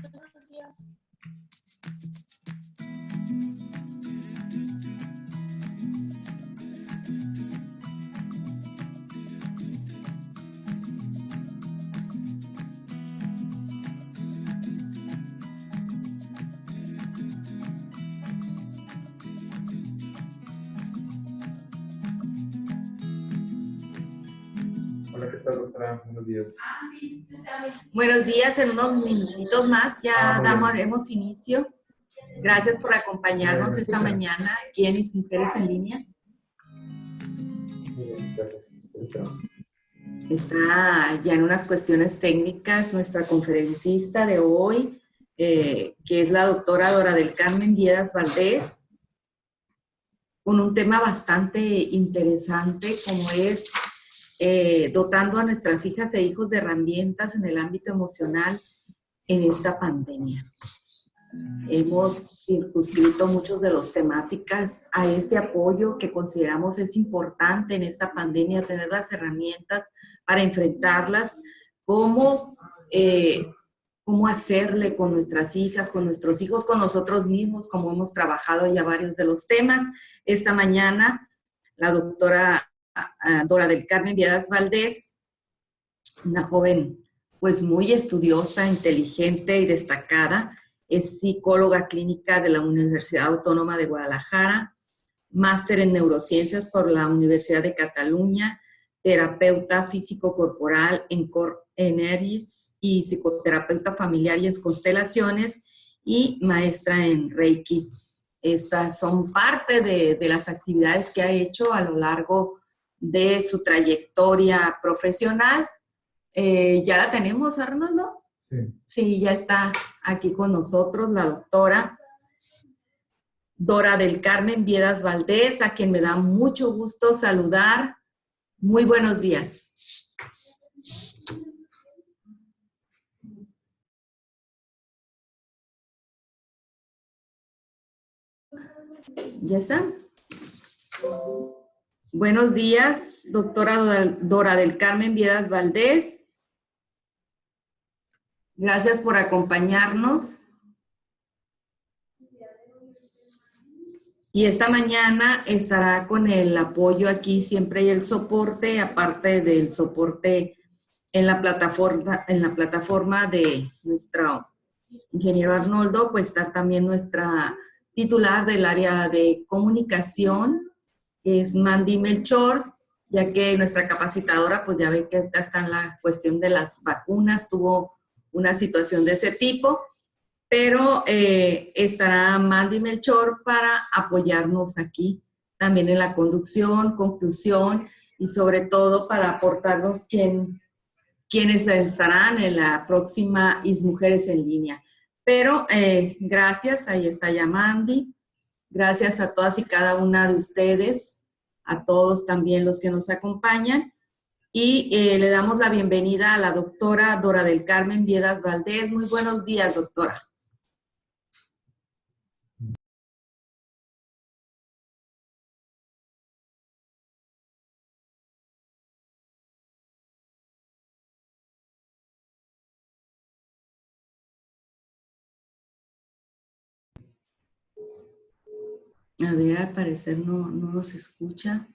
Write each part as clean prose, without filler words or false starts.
Buenos días. Hola, ¿qué tal, doctora? Buenos días. Buenos días, en unos minutitos más ya daremos inicio. Gracias por acompañarnos esta mañana aquí en Mis Mujeres en Línea. Muy bien, gracias. Está ya en unas cuestiones técnicas nuestra conferencista de hoy, que es la doctora Dora del Carmen Viedas Valdés, con un tema bastante interesante como es dotando a nuestras hijas e hijos de herramientas en el ámbito emocional en esta pandemia. Hemos circunscrito muchos de los temáticas a este apoyo que consideramos es importante en esta pandemia, tener las herramientas para enfrentarlas, cómo hacerle con nuestras hijas, con nuestros hijos, con nosotros mismos, como hemos trabajado ya varios de los temas. Esta mañana, la doctora Dora del Carmen Viedas Valdés, una joven pues muy estudiosa, inteligente y destacada, es psicóloga clínica de la Universidad Autónoma de Guadalajara, máster en neurociencias por la Universidad de Cataluña, terapeuta físico-corporal en Core Energies y psicoterapeuta familiar y en constelaciones y maestra en Reiki. Estas son parte de las actividades que ha hecho a lo largo de su trayectoria profesional. ¿Ya la tenemos, Arnoldo? Sí. Sí, ya está aquí con nosotros la doctora Dora del Carmen Viedas Valdés, a quien me da mucho gusto saludar. Muy buenos días. ¿Ya está? Buenos días, doctora Dora del Carmen Viedas Valdés. Gracias por acompañarnos. Y esta mañana estará con el apoyo aquí, siempre hay el soporte, aparte del soporte en la plataforma de nuestro ingeniero Arnoldo, pues está también nuestra titular del área de comunicación, que es Mandy Melchor, ya que nuestra capacitadora, pues ya ve que está en la cuestión de las vacunas, tuvo una situación de ese tipo, pero estará Mandy Melchor para apoyarnos aquí, también en la conducción, conclusión y sobre todo para aportarnos quién quienes estarán en la próxima ISMujeres en línea. Pero gracias, ahí está ya Mandy. Gracias a todas y cada una de ustedes, a todos también los que nos acompañan. Y le damos la bienvenida a la doctora Dora del Carmen Viedas Valdés. Muy buenos días, doctora. A ver, al parecer no nos escucha.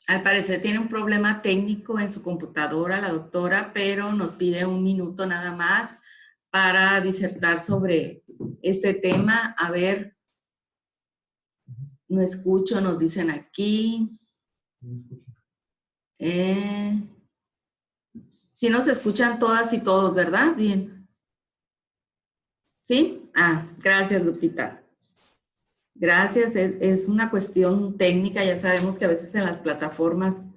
Al parecer tiene un problema técnico en su computadora la doctora, pero nos pide un minuto nada más para disertar sobre este tema. A ver, no escucho, nos dicen aquí. Sí nos escuchan todas y todos, ¿verdad? Bien. ¿Sí? Gracias, Lupita. Gracias, es una cuestión técnica, ya sabemos que a veces en las plataformas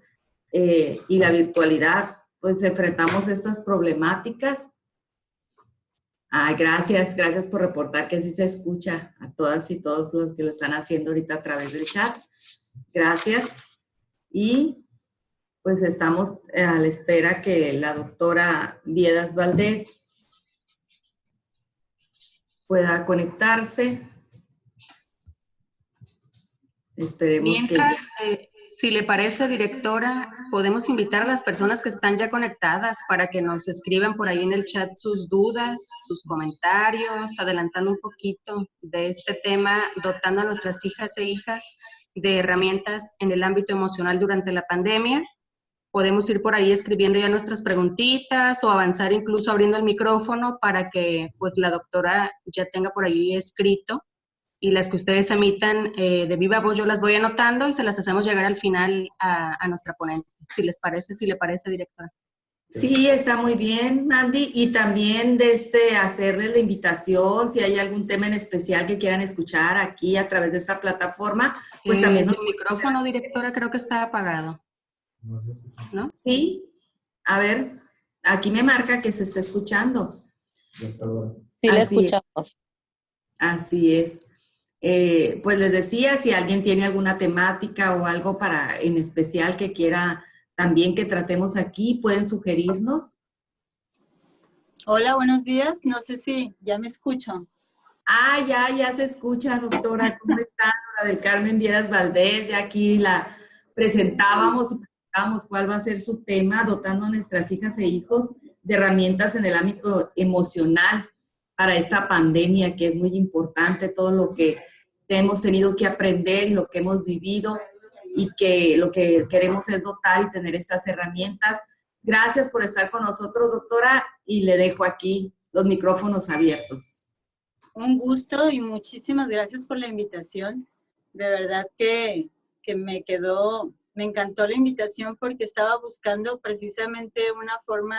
y la virtualidad, pues enfrentamos estas problemáticas. Gracias por reportar que sí se escucha a todas y todos los que lo están haciendo ahorita a través del chat. Gracias. Y pues estamos a la espera que la doctora Viedas Valdés pueda conectarse. Esperemos Mientras, si le parece, directora, podemos invitar a las personas que están ya conectadas para que nos escriban por ahí en el chat sus dudas, sus comentarios, adelantando un poquito de este tema, dotando a nuestras hijas e hijas de herramientas en el ámbito emocional durante la pandemia. Podemos ir por ahí escribiendo ya nuestras preguntitas o avanzar incluso abriendo el micrófono para que pues la doctora ya tenga por ahí escrito, y las que ustedes emitan de viva voz yo las voy anotando y se las hacemos llegar al final a nuestra ponente, si le parece, directora. Sí, está muy bien, Mandy, y también hacerles la invitación, si hay algún tema en especial que quieran escuchar aquí a través de esta plataforma, pues también... Su micrófono, directora, creo que está apagado, ¿no? Sí, a ver, aquí me marca que se está escuchando. Sí, la escuchamos. Así es. Pues les decía, si alguien tiene alguna temática o algo en especial que quiera también que tratemos aquí, pueden sugerirnos. Hola, buenos días. No sé si ya me escucho. Ya se escucha, doctora. ¿Cómo está? Dora del Carmen Viedas Valdés. Ya aquí la presentábamos y presentábamos cuál va a ser su tema, dotando a nuestras hijas e hijos de herramientas en el ámbito emocional para esta pandemia, que es muy importante, todo lo que hemos tenido que aprender y lo que hemos vivido, y que lo que queremos es dotar y tener estas herramientas. Gracias por estar con nosotros, doctora, y le dejo aquí los micrófonos abiertos. Un gusto y muchísimas gracias por la invitación. De verdad que me encantó la invitación porque estaba buscando precisamente una forma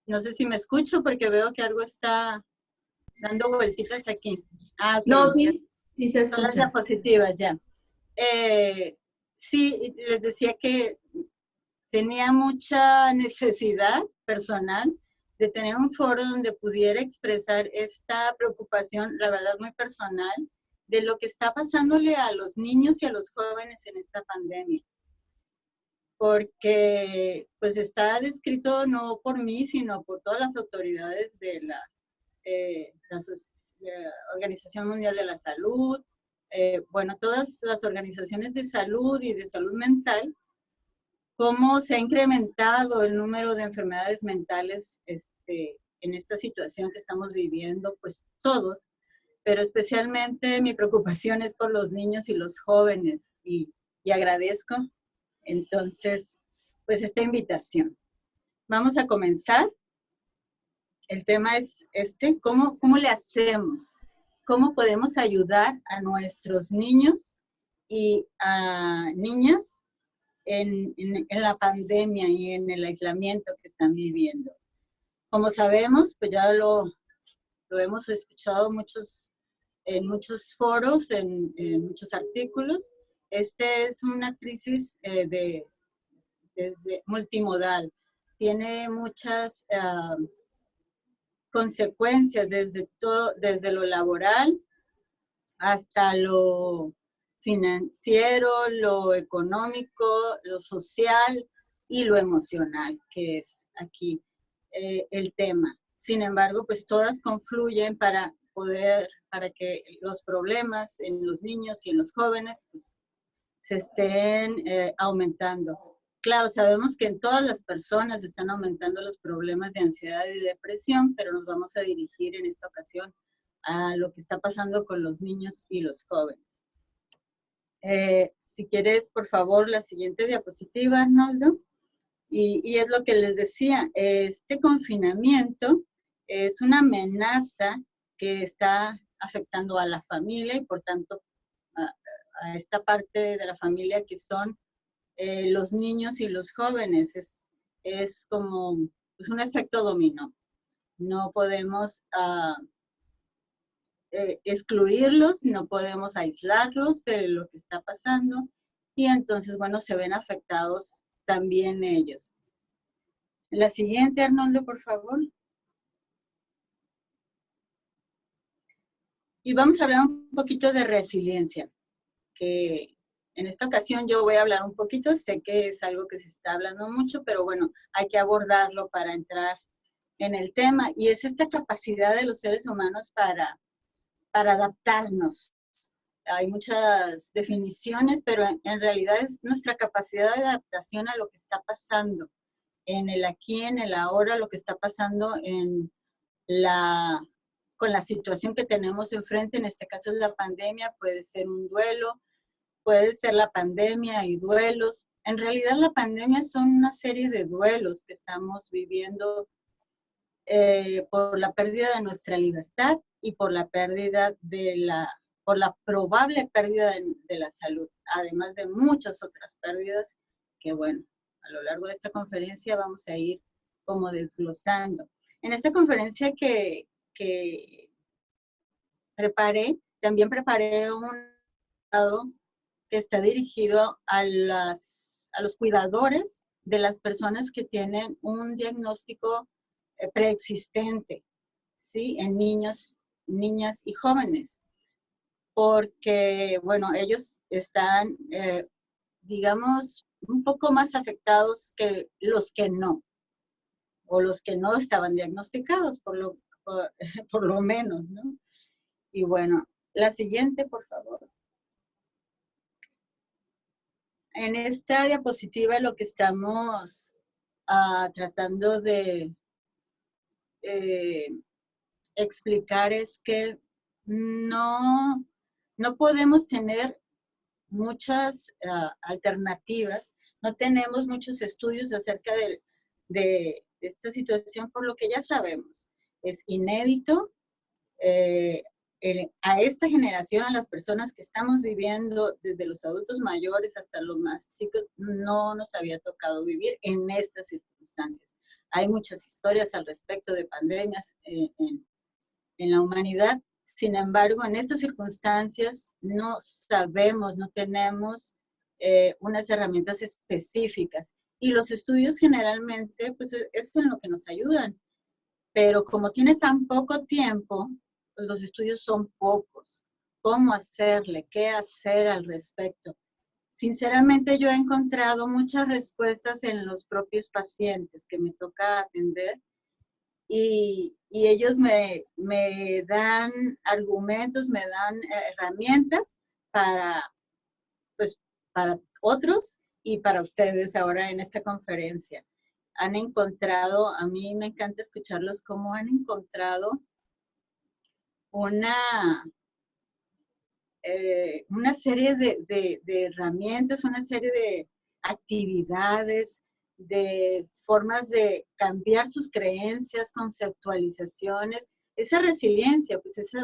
no sé si me escucho porque veo que algo está dando vueltitas aquí. Okay. No, sí se escucha. Son las diapositivas ya. Sí, les decía que tenía mucha necesidad personal de tener un foro donde pudiera expresar esta preocupación, la verdad muy personal, de lo que está pasándole a los niños y a los jóvenes en esta pandemia. Porque pues está descrito no por mí, sino por todas las autoridades de la Organización Mundial de la Salud, bueno, todas las organizaciones de salud y de salud mental, cómo se ha incrementado el número de enfermedades mentales en esta situación que estamos viviendo, pues todos, pero especialmente mi preocupación es por los niños y los jóvenes, y agradezco entonces pues esta invitación. Vamos a comenzar. El tema es ¿cómo le hacemos? ¿Cómo podemos ayudar a nuestros niños y a niñas en la pandemia y en el aislamiento que están viviendo? Como sabemos, pues ya lo hemos escuchado en muchos foros, en muchos artículos. Es una crisis desde multimodal. Tiene muchas consecuencias desde lo laboral hasta lo financiero, lo económico, lo social y lo emocional, que es aquí el tema. Sin embargo, pues todas confluyen para que los problemas en los niños y en los jóvenes pues, se estén aumentando. Claro, sabemos que en todas las personas están aumentando los problemas de ansiedad y depresión, pero nos vamos a dirigir en esta ocasión a lo que está pasando con los niños y los jóvenes. Si quieres, por favor, la siguiente diapositiva, Arnoldo. Y es lo que les decía, este confinamiento es una amenaza que está afectando a la familia y por tanto a esta parte de la familia que son los niños y los jóvenes. Es como pues un efecto dominó. No podemos excluirlos, no podemos aislarlos de lo que está pasando y entonces, bueno, se ven afectados también ellos. La siguiente, Arnoldo, por favor. Y vamos a hablar un poquito de resiliencia, que en esta ocasión yo voy a hablar un poquito, sé que es algo que se está hablando mucho, pero bueno, hay que abordarlo para entrar en el tema, y es esta capacidad de los seres humanos para adaptarnos. Hay muchas definiciones, pero en realidad es nuestra capacidad de adaptación a lo que está pasando, en el aquí, en el ahora, lo que está pasando con la situación que tenemos enfrente, en este caso es la pandemia, puede ser un duelo, puede ser la pandemia y duelos. En realidad la pandemia son una serie de duelos que estamos viviendo por la pérdida de nuestra libertad y por la pérdida por la probable pérdida de la salud, además de muchas otras pérdidas que, bueno, a lo largo de esta conferencia vamos a ir como desglosando. En esta conferencia que también preparé un lado que está dirigido a los cuidadores de las personas que tienen un diagnóstico preexistente, ¿sí? En niños, niñas y jóvenes. Porque, bueno, ellos están, digamos, un poco más afectados que los que no, o los que no estaban diagnosticados, por lo menos, ¿no? Y bueno, la siguiente, por favor. En esta diapositiva lo que estamos tratando de explicar es que no podemos tener muchas alternativas, no tenemos muchos estudios acerca de esta situación, por lo que ya sabemos. Es inédito a esta generación, a las personas que estamos viviendo, desde los adultos mayores hasta los más chicos, no nos había tocado vivir en estas circunstancias. Hay muchas historias al respecto de pandemias en la humanidad. Sin embargo, en estas circunstancias no sabemos, no tenemos unas herramientas específicas. Y los estudios generalmente, pues es en lo que nos ayudan. Pero como tiene tan poco tiempo, pues los estudios son pocos. ¿Cómo hacerle? ¿Qué hacer al respecto? Sinceramente, yo he encontrado muchas respuestas en los propios pacientes que me toca atender. Y ellos me dan argumentos, me dan herramientas para otros y para ustedes ahora en esta conferencia. han encontrado, a mí me encanta escucharlos, cómo han encontrado una serie de herramientas, una serie de actividades, de formas de cambiar sus creencias, conceptualizaciones, esa resiliencia, pues esa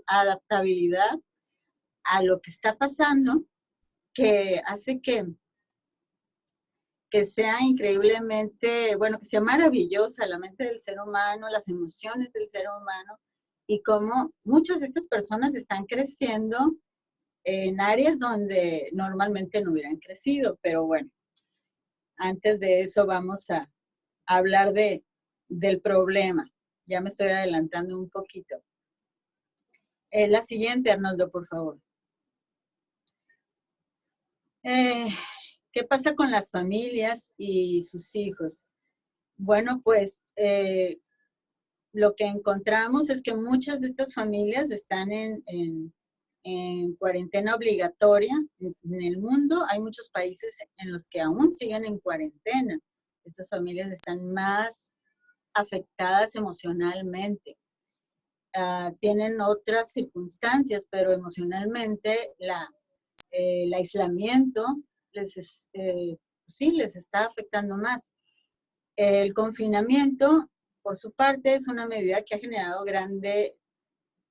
adaptabilidad a lo que está pasando, que hace que sea increíblemente, bueno, que sea maravillosa la mente del ser humano, las emociones del ser humano, y cómo muchas de estas personas están creciendo en áreas donde normalmente no hubieran crecido. Pero bueno, antes de eso vamos a hablar del problema. Ya me estoy adelantando un poquito. La siguiente, Arnoldo, por favor. ¿Qué pasa con las familias y sus hijos? Bueno, pues lo que encontramos es que muchas de estas familias están en cuarentena obligatoria. En el mundo hay muchos países en los que aún siguen en cuarentena. Estas familias están más afectadas emocionalmente. Tienen otras circunstancias, pero emocionalmente el aislamiento sí les está afectando más. El confinamiento, por su parte, es una medida que ha generado grandes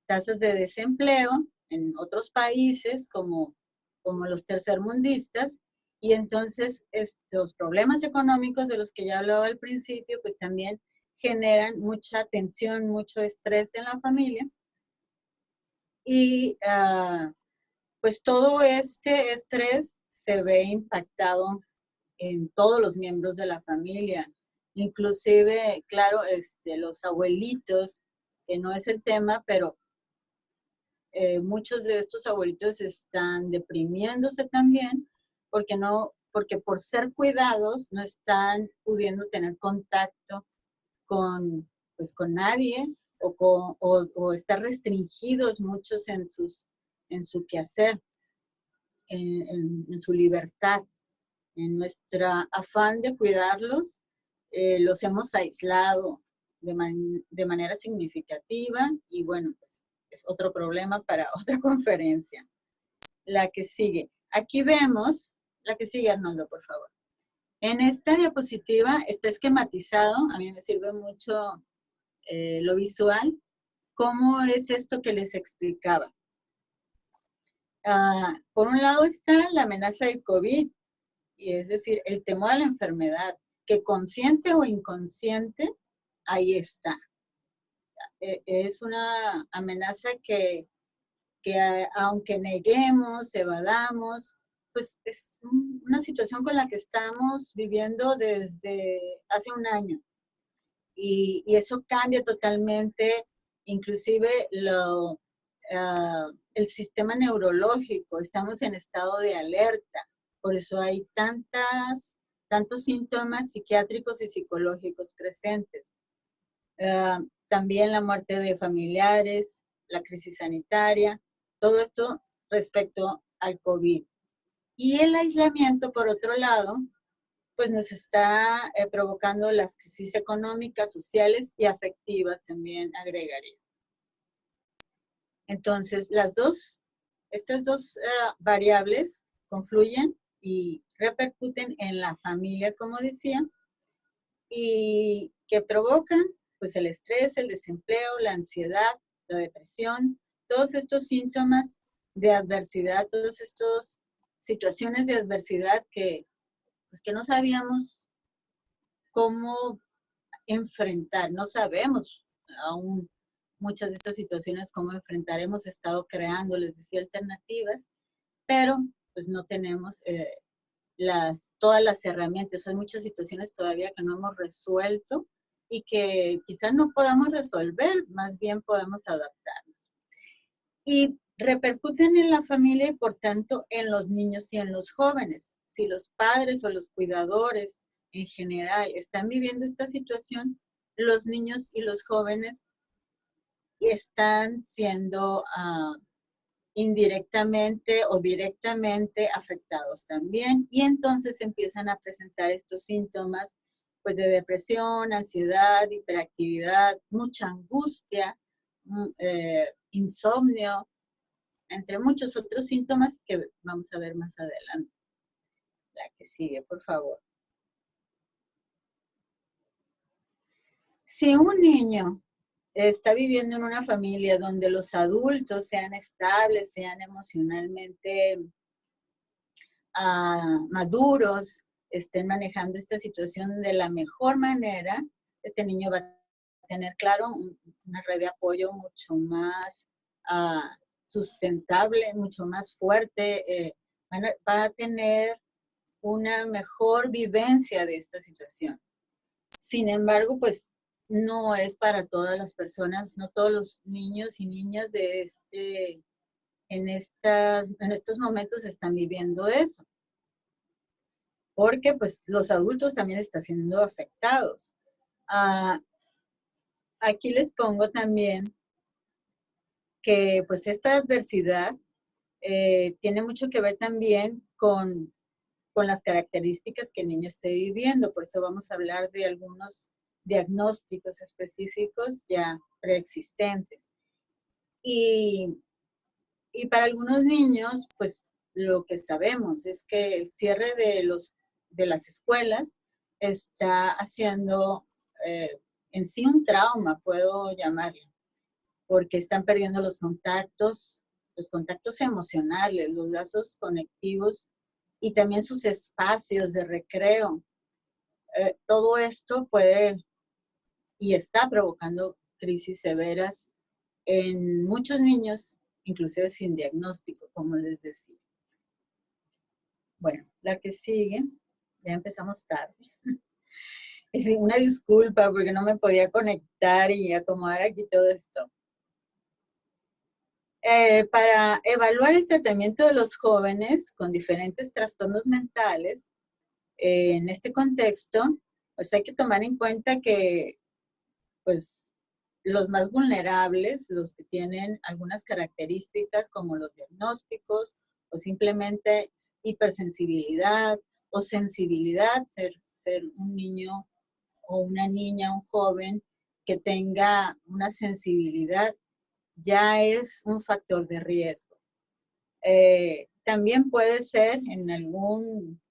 tasas de desempleo en otros países como los tercermundistas, y entonces estos problemas económicos de los que ya hablaba al principio, pues también generan mucha tensión, mucho estrés en la familia, y pues todo este estrés se ve impactado en todos los miembros de la familia, inclusive, claro, los abuelitos, que no es el tema, pero muchos de estos abuelitos están deprimiéndose también porque por ser cuidados no están pudiendo tener contacto pues con nadie, o estar restringidos muchos en su quehacer, en su libertad. En nuestro afán de cuidarlos, los hemos aislado de manera significativa, y bueno, pues es otro problema para otra conferencia. La que sigue. Aquí vemos, la que sigue, Arnoldo, por favor. En esta diapositiva está esquematizado, a mí me sirve mucho lo visual, cómo es esto que les explicaba. Por un lado está la amenaza del COVID, y es decir, el temor a la enfermedad, que consciente o inconsciente, ahí está. Es una amenaza que aunque neguemos, evadamos, pues es una situación con la que estamos viviendo desde hace un año. Y eso cambia totalmente, inclusive el sistema neurológico. Estamos en estado de alerta. Por eso hay tantos síntomas psiquiátricos y psicológicos presentes. También la muerte de familiares, la crisis sanitaria, todo esto respecto al COVID. Y el aislamiento, por otro lado, pues nos está provocando las crisis económicas, sociales y afectivas, también agregaría. Entonces, estas dos variables confluyen y repercuten en la familia, como decía, y que provocan pues el estrés, el desempleo, la ansiedad, la depresión, todos estos síntomas de adversidad, todas estas situaciones de adversidad que no sabíamos cómo enfrentar, no sabemos aún muchas de estas situaciones cómo enfrentar. Hemos estado creando, les decía, alternativas, pero pues no tenemos todas las herramientas. Hay muchas situaciones todavía que no hemos resuelto y que quizás no podamos resolver, más bien podemos adaptarnos. Y repercuten en la familia y por tanto en los niños y en los jóvenes. Si los padres o los cuidadores en general están viviendo esta situación, los niños y los jóvenes están siendo indirectamente o directamente afectados también, y entonces empiezan a presentar estos síntomas pues de depresión, ansiedad, hiperactividad, mucha angustia, insomnio, entre muchos otros síntomas que vamos a ver más adelante. La que sigue, por favor. Si un niño está viviendo en una familia donde los adultos sean estables, sean emocionalmente maduros, estén manejando esta situación de la mejor manera, este niño va a tener, claro, una red de apoyo mucho más sustentable, mucho más fuerte, va a tener una mejor vivencia de esta situación. Sin embargo, pues no es para todas las personas, no todos los niños y niñas en estos momentos están viviendo eso. Porque pues los adultos también están siendo afectados. Aquí les pongo también que pues esta adversidad tiene mucho que ver también con las características que el niño esté viviendo. Por eso vamos a hablar de algunos diagnósticos específicos ya preexistentes. Y para algunos niños, pues lo que sabemos es que el cierre de las escuelas está haciendo en sí un trauma, puedo llamarlo, porque están perdiendo los contactos emocionales, los lazos conectivos y también sus espacios de recreo. Todo esto puede y está provocando crisis severas en muchos niños, inclusive sin diagnóstico, como les decía. Bueno, la que sigue, ya empezamos tarde. Una disculpa porque no me podía conectar y acomodar aquí todo esto. Para evaluar el tratamiento de los jóvenes con diferentes trastornos mentales, en este contexto, pues hay que tomar en cuenta que pues, los más vulnerables, los que tienen algunas características como los diagnósticos o simplemente hipersensibilidad o sensibilidad, ser un niño o una niña, un joven que tenga una sensibilidad, ya es un factor de riesgo. También puede ser en algún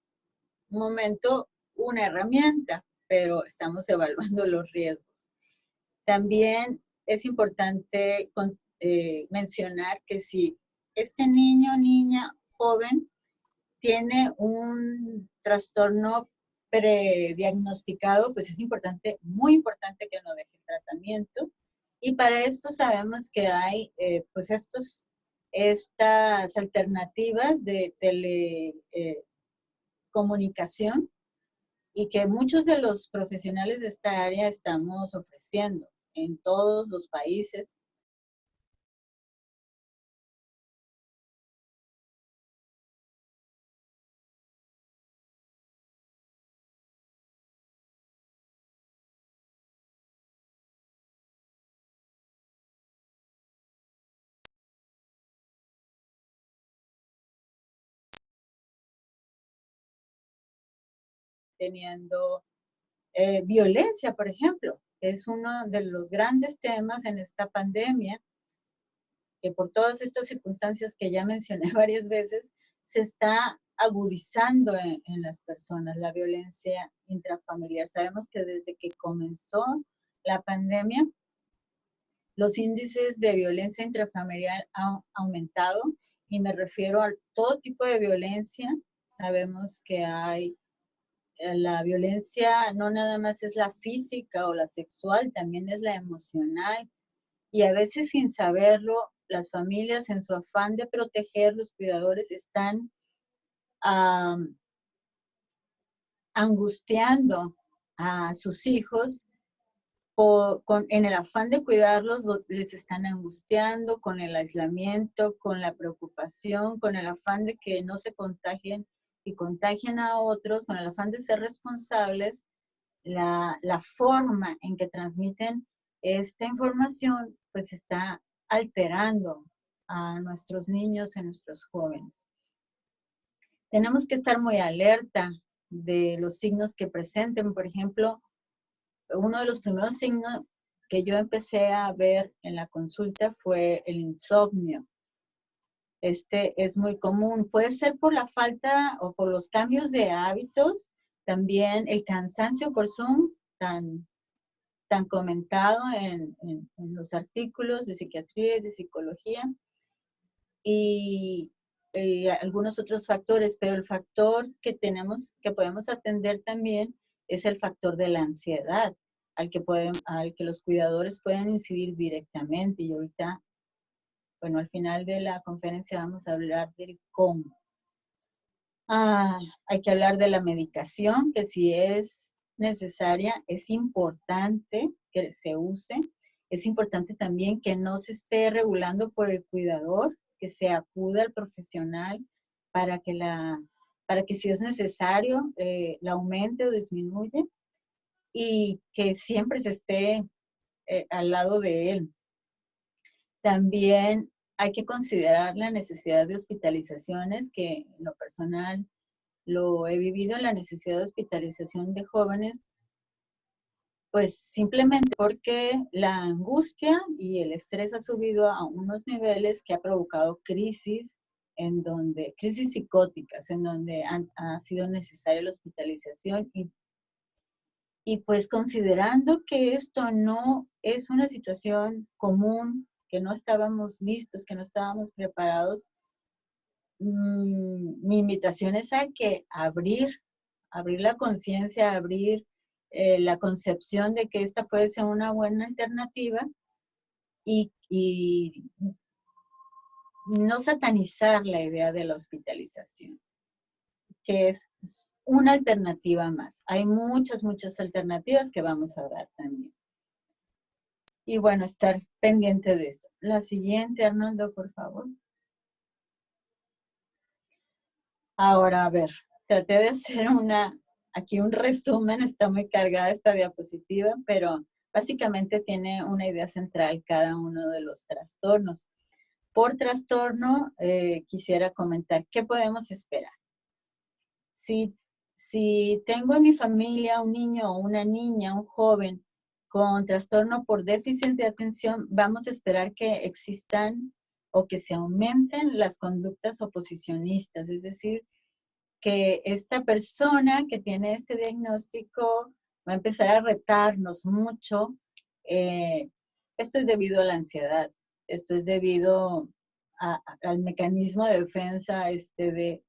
momento una herramienta, pero estamos evaluando los riesgos. También es importante mencionar que si este niño, niña, joven, tiene un trastorno prediagnosticado, pues es importante, muy importante que no deje el tratamiento. Y para esto sabemos que hay pues estas alternativas de telecomunicación y que muchos de los profesionales de esta área estamos ofreciendo en todos los países. Teniendo violencia, por ejemplo, es uno de los grandes temas en esta pandemia, que por todas estas circunstancias que ya mencioné varias veces, se está agudizando en las personas, la violencia intrafamiliar. Sabemos que desde que comenzó la pandemia, los índices de violencia intrafamiliar han aumentado y me refiero a todo tipo de violencia. Sabemos que hay la violencia no nada más es la física o la sexual, también es la emocional. Y a veces sin saberlo, las familias en su afán de proteger, los cuidadores están angustiando a sus hijos en el afán de cuidarlos, les están angustiando con el aislamiento, con la preocupación, con el afán de que no se contagien y contagien a otros, con el afán de ser responsables. La forma en que transmiten esta información pues está alterando a nuestros niños y a nuestros jóvenes. Tenemos que estar muy alerta de los signos que presenten. Por ejemplo, uno de los primeros signos que yo empecé a ver en la consulta fue el insomnio. Este es muy común. Puede ser por la falta o por los cambios de hábitos. También el cansancio por Zoom, tan comentado en los artículos de psiquiatría y de psicología. Y algunos otros factores, pero el factor que podemos atender también es el factor de la ansiedad, al que los cuidadores pueden incidir directamente. Y ahorita, bueno, al final de la conferencia vamos a hablar del cómo. Hay que hablar de la medicación, que si es necesaria, es importante que se use. Es importante también que no se esté regulando por el cuidador, que se acuda al profesional para que si es necesario, la aumente o disminuya, y que siempre se esté al lado de él. También hay que considerar la necesidad de hospitalizaciones, que en lo personal lo he vivido, la necesidad de hospitalización de jóvenes, pues simplemente porque la angustia y el estrés ha subido a unos niveles que ha provocado crisis psicóticas, en donde ha sido necesaria la hospitalización, y pues considerando que esto no es una situación común, que no estábamos listos, que no estábamos preparados, mi invitación es a que abrir la conciencia, abrir la concepción de que esta puede ser una buena alternativa, y no satanizar la idea de la hospitalización, que es una alternativa más. Hay muchas alternativas que vamos a dar también. Y bueno, estar pendiente de esto. La siguiente, Arnoldo, por favor. Ahora, a ver, traté de hacer aquí un resumen, está muy cargada esta diapositiva, pero básicamente tiene una idea central cada uno de los trastornos. Por trastorno, quisiera comentar qué podemos esperar. Si tengo en mi familia un niño o una niña, un joven con trastorno por déficit de atención, vamos a esperar que existan o que se aumenten las conductas oposicionistas, es decir, que esta persona que tiene este diagnóstico va a empezar a retarnos mucho. Esto es debido a la ansiedad, esto es debido al mecanismo de defensa de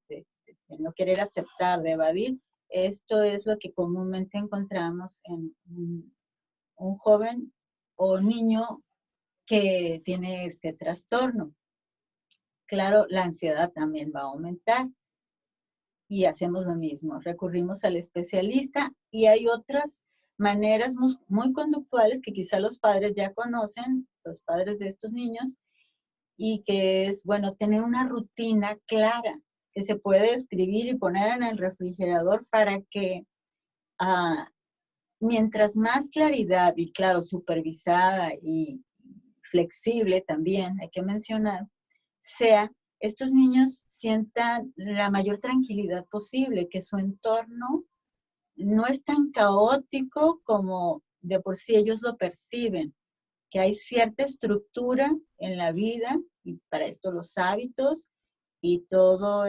no querer aceptar, de evadir. Esto es lo que comúnmente encontramos en un joven o niño que tiene este trastorno. Claro, la ansiedad también va a aumentar. Y hacemos lo mismo, recurrimos al especialista, y hay otras maneras muy conductuales que quizá los padres ya conocen, los padres de estos niños, y que es, bueno, tener una rutina clara que se puede escribir y poner en el refrigerador para que mientras más claridad y, claro, supervisada y flexible también, hay que mencionar, estos niños sientan la mayor tranquilidad posible, que su entorno no es tan caótico como de por sí ellos lo perciben, que hay cierta estructura en la vida, y para esto los hábitos y todo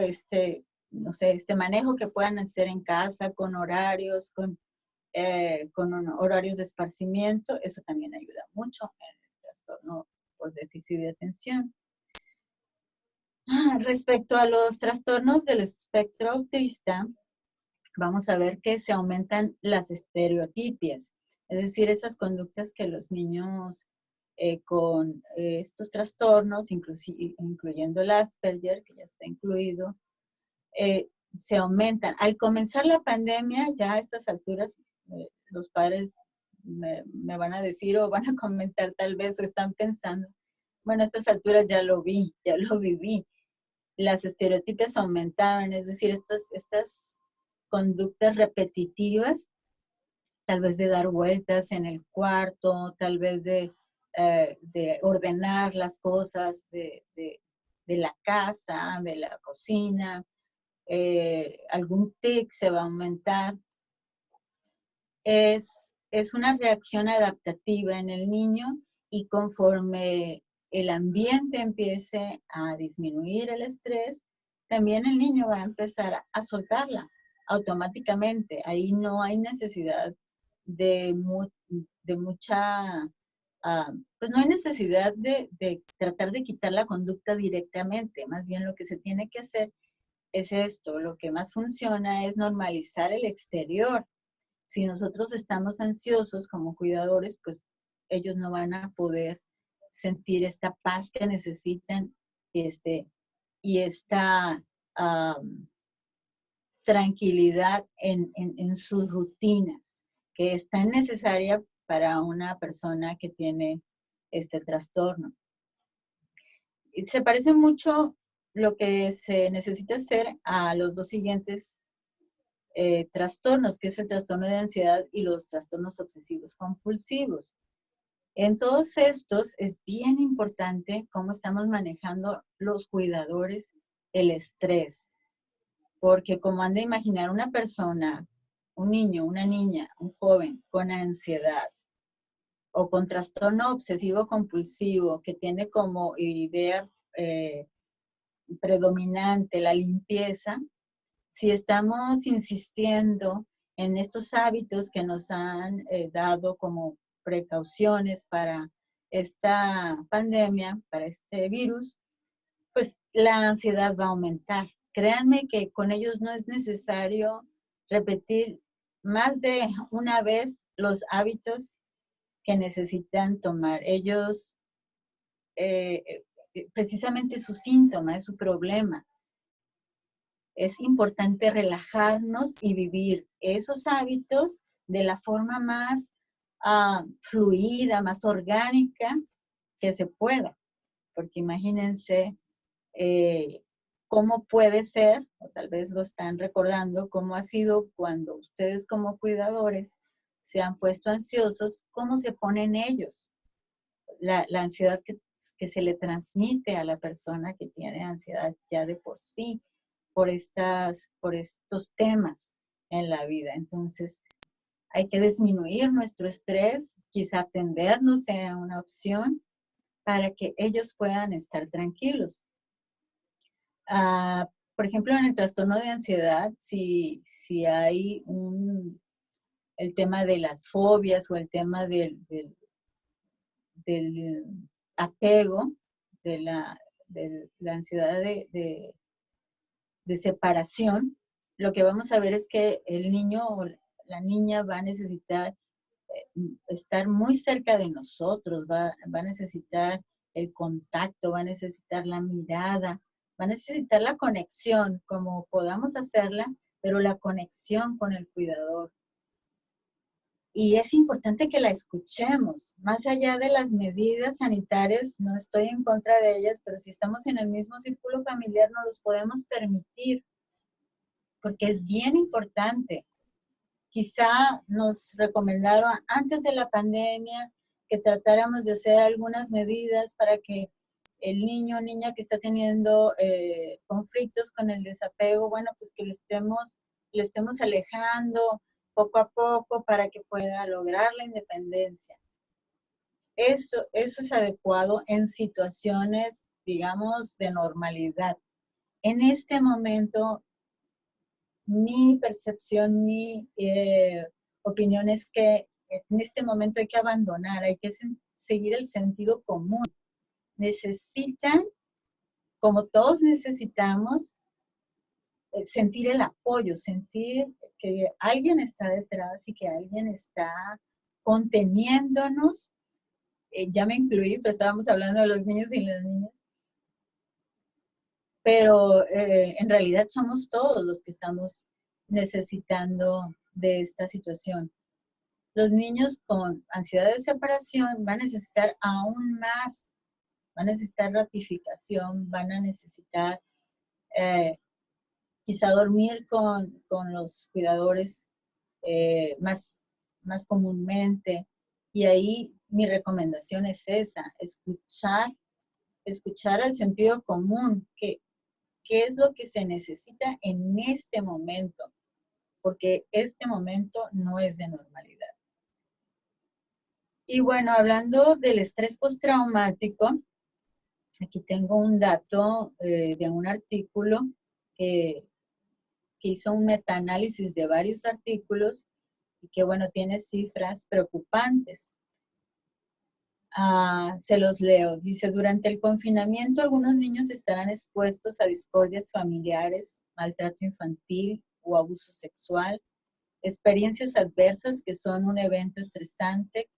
no sé, este manejo que puedan hacer en casa con horarios, con horarios de esparcimiento, eso también ayuda mucho en el trastorno por déficit de atención. Respecto a los trastornos del espectro autista, vamos a ver que se aumentan las estereotipias, es decir, esas conductas que los niños con estos trastornos, incluyendo el Asperger, que ya está incluido, se aumentan. Al comenzar la pandemia, ya a estas alturas, los padres me van a decir o van a comentar tal vez o están pensando, bueno, a estas alturas ya lo viví. Las estereotipias aumentaron, es decir, estas conductas repetitivas, tal vez de dar vueltas en el cuarto, tal vez de ordenar las cosas de la casa, de la cocina, algún tic se va a aumentar. Es una reacción adaptativa en el niño y conforme el ambiente empiece a disminuir el estrés, también el niño va a empezar a soltarla automáticamente. Ahí no hay necesidad de mucha, pues no hay necesidad de tratar de quitar la conducta directamente. Más bien lo que se tiene que hacer es esto. Lo que más funciona es normalizar el exterior. Si nosotros estamos ansiosos como cuidadores, pues ellos no van a poder sentir esta paz que necesitan y esta tranquilidad en sus rutinas, que es tan necesaria para una persona que tiene este trastorno. Y se parece mucho lo que se necesita hacer a los dos siguientes trastornos, que es el trastorno de ansiedad y los trastornos obsesivos compulsivos. En todos estos es bien importante cómo estamos manejando los cuidadores el estrés, porque como han de imaginar una persona, un niño, una niña, un joven con ansiedad o con trastorno obsesivo compulsivo que tiene como idea predominante la limpieza, si estamos insistiendo en estos hábitos que nos han dado como precauciones para esta pandemia, para este virus, pues la ansiedad va a aumentar. Créanme que con ellos no es necesario repetir más de una vez los hábitos que necesitan tomar. Ellos, precisamente su síntoma, es su problema. Es importante relajarnos y vivir esos hábitos de la forma más fluida, más orgánica que se pueda. Porque imagínense cómo puede ser, o tal vez lo están recordando, cómo ha sido cuando ustedes como cuidadores se han puesto ansiosos, cómo se ponen ellos. La ansiedad que se le transmite a la persona que tiene ansiedad ya de por sí, por estos temas en la vida. Entonces, hay que disminuir nuestro estrés, quizá atendernos sea una opción para que ellos puedan estar tranquilos. Por ejemplo, en el trastorno de ansiedad, si hay el tema de las fobias o el tema del apego, de la ansiedad de separación, lo que vamos a ver es que el niño o la niña va a necesitar estar muy cerca de nosotros, va a necesitar el contacto, va a necesitar la mirada, va a necesitar la conexión, como podamos hacerla, pero la conexión con el cuidador. Y es importante que la escuchemos, más allá de las medidas sanitarias, no estoy en contra de ellas, pero si estamos en el mismo círculo familiar no los podemos permitir, porque es bien importante. Quizá nos recomendaron antes de la pandemia que tratáramos de hacer algunas medidas para que el niño o niña que está teniendo conflictos con el desapego, bueno, pues que lo estemos alejando poco a poco para que pueda lograr la independencia. Eso es adecuado en situaciones, digamos, de normalidad. En este momento, mi percepción, mi opinión es que en este momento hay que abandonar, hay que seguir el sentido común. Necesitan, como todos necesitamos, sentir el apoyo, sentir que alguien está detrás y que alguien está conteniéndonos. Ya me incluí, pero estábamos hablando de los niños y las niñas. Pero en realidad somos todos los que estamos necesitando de esta situación. Los niños con ansiedad de separación van a necesitar aún más, van a necesitar ratificación, van a necesitar quizá dormir con los cuidadores más comúnmente. Y ahí mi recomendación es esa, escuchar al sentido común, que qué es lo que se necesita en este momento, porque este momento no es de normalidad. Y bueno, hablando del estrés postraumático, aquí tengo un dato de un artículo que hizo un metaanálisis de varios artículos y que, bueno, tiene cifras preocupantes. Se los leo. Dice, durante el confinamiento algunos niños estarán expuestos a discordias familiares, maltrato infantil o abuso sexual, experiencias adversas que son un evento estresante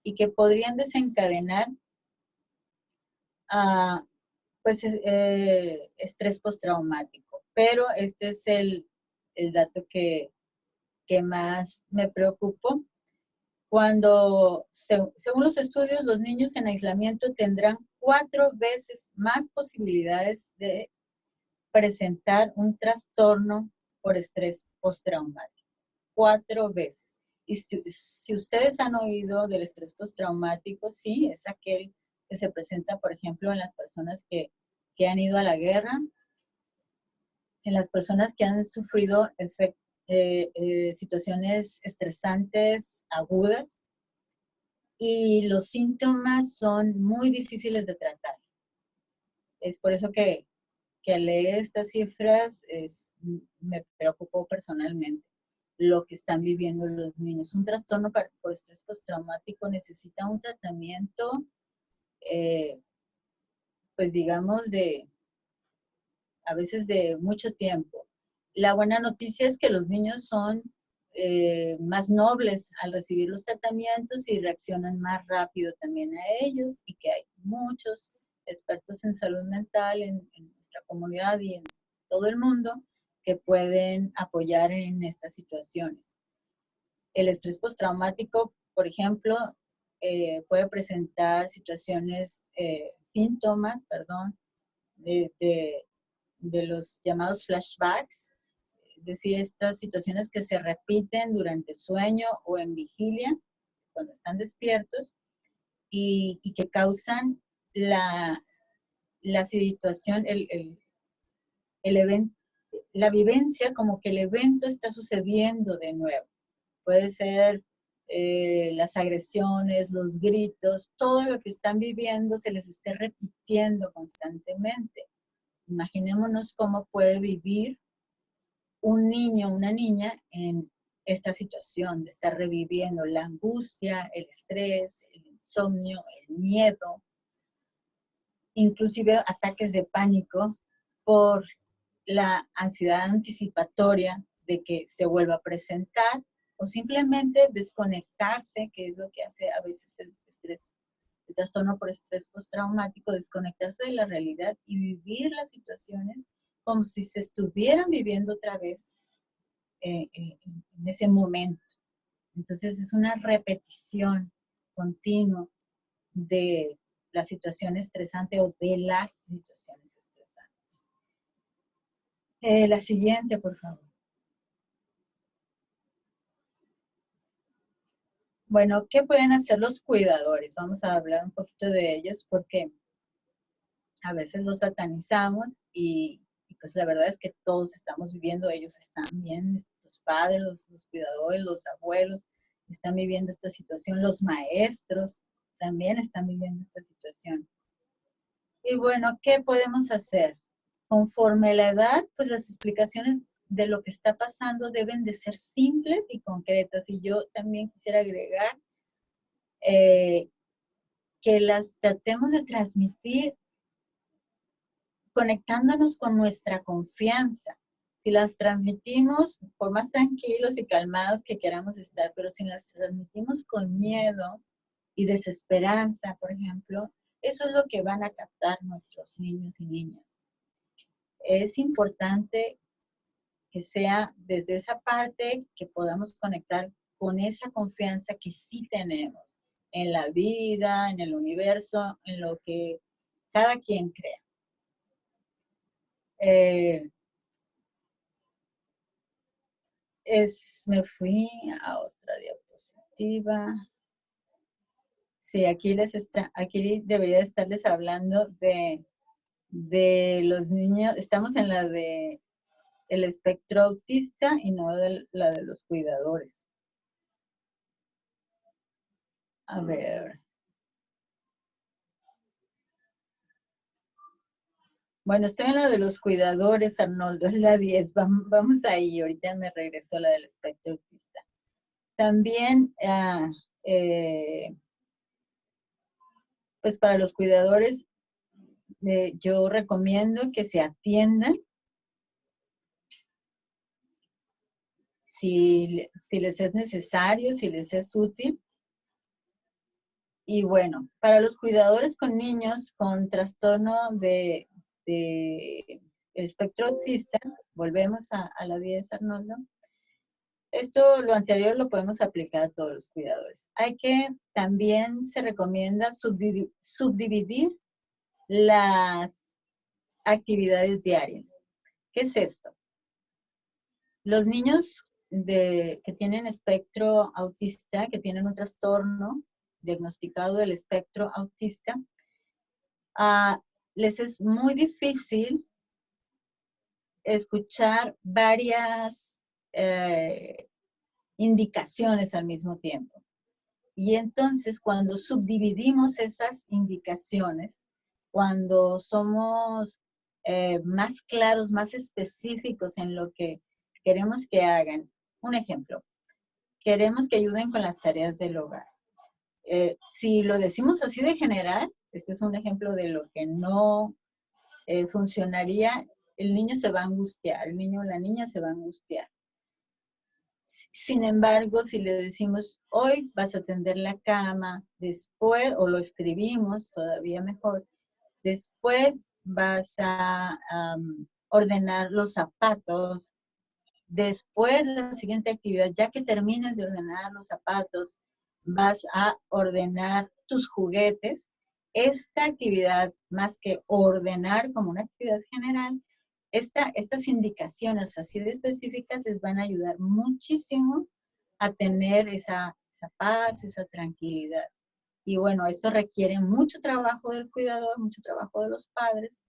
y que podrían desencadenar estrés postraumático. Pero este es el dato que más me preocupó. Cuando, según los estudios, los niños en aislamiento tendrán 4 veces más posibilidades de presentar un trastorno por estrés postraumático. 4 veces. Y si ustedes han oído del estrés postraumático, sí, es aquel que se presenta, por ejemplo, en las personas que han ido a la guerra, en las personas que han sufrido situaciones estresantes agudas, y los síntomas son muy difíciles de tratar. Es por eso que al leer estas cifras me preocupó personalmente lo que están viviendo los niños. Un trastorno por estrés postraumático necesita un tratamiento, pues digamos, a veces de mucho tiempo. La buena noticia es que los niños son más nobles al recibir los tratamientos y reaccionan más rápido también a ellos, y que hay muchos expertos en salud mental en nuestra comunidad y en todo el mundo que pueden apoyar en estas situaciones. El estrés postraumático, por ejemplo, puede presentar síntomas, de los llamados flashbacks, es decir, estas situaciones que se repiten durante el sueño o en vigilia, cuando están despiertos, y que causan la situación, el evento, la vivencia como que el evento está sucediendo de nuevo. Puede ser las agresiones, los gritos, todo lo que están viviendo se les esté repitiendo constantemente. Imaginémonos cómo puede vivir un niño o una niña en esta situación de estar reviviendo la angustia, el estrés, el insomnio, el miedo, inclusive ataques de pánico por la ansiedad anticipatoria de que se vuelva a presentar, o simplemente desconectarse, que es lo que hace a veces el trastorno por estrés postraumático, desconectarse de la realidad y vivir las situaciones como si se estuvieran viviendo otra vez en ese momento. Entonces es una repetición continua de la situación estresante o de las situaciones estresantes. La siguiente, por favor. Bueno, ¿qué pueden hacer los cuidadores? Vamos a hablar un poquito de ellos porque a veces los satanizamos y pues la verdad es que todos estamos viviendo, ellos están bien, los padres, los cuidadores, los abuelos están viviendo esta situación, los maestros también están viviendo esta situación. Y bueno, ¿qué podemos hacer? Conforme la edad, pues las explicaciones de lo que está pasando deben de ser simples y concretas. Y yo también quisiera agregar que las tratemos de transmitir conectándonos con nuestra confianza. Si las transmitimos, por más tranquilos y calmados que queramos estar, pero si las transmitimos con miedo y desesperanza, por ejemplo, eso es lo que van a captar nuestros niños y niñas. Es importante que sea desde esa parte que podamos conectar con esa confianza que sí tenemos en la vida, en el universo, en lo que cada quien crea. Me fui a otra diapositiva. Sí, aquí debería estarles hablando de de los niños, estamos en la de el espectro autista y no la de los cuidadores. A ver. Bueno, estoy en la de los cuidadores, Arnoldo, es la 10. Vamos ahí, ahorita me regresó la del espectro autista. También, pues para los cuidadores, yo recomiendo que se atiendan si les es necesario, si les es útil. Y bueno, para los cuidadores con niños con trastorno de espectro autista, volvemos a la 10, Arnoldo. Esto, lo anterior, lo podemos aplicar a todos los cuidadores. También se recomienda subdividir las actividades diarias. ¿Qué es esto? Los niños que tienen espectro autista, que tienen un trastorno diagnosticado del espectro autista, les es muy difícil escuchar varias indicaciones al mismo tiempo. Y entonces, cuando subdividimos esas indicaciones, cuando somos más claros, más específicos en lo que queremos que hagan. Un ejemplo, queremos que ayuden con las tareas del hogar. Si lo decimos así de general, este es un ejemplo de lo que no funcionaría, el niño se va a angustiar, el niño o la niña se va a angustiar. Sin embargo, si le decimos, hoy vas a tender la cama, después, o lo escribimos todavía mejor, después vas a ordenar los zapatos, después la siguiente actividad, ya que termines de ordenar los zapatos, vas a ordenar tus juguetes. Esta actividad, más que ordenar como una actividad general, estas indicaciones así de específicas les van a ayudar muchísimo a tener esa paz, esa tranquilidad. Y bueno, esto requiere mucho trabajo del cuidador, mucho trabajo de los padres.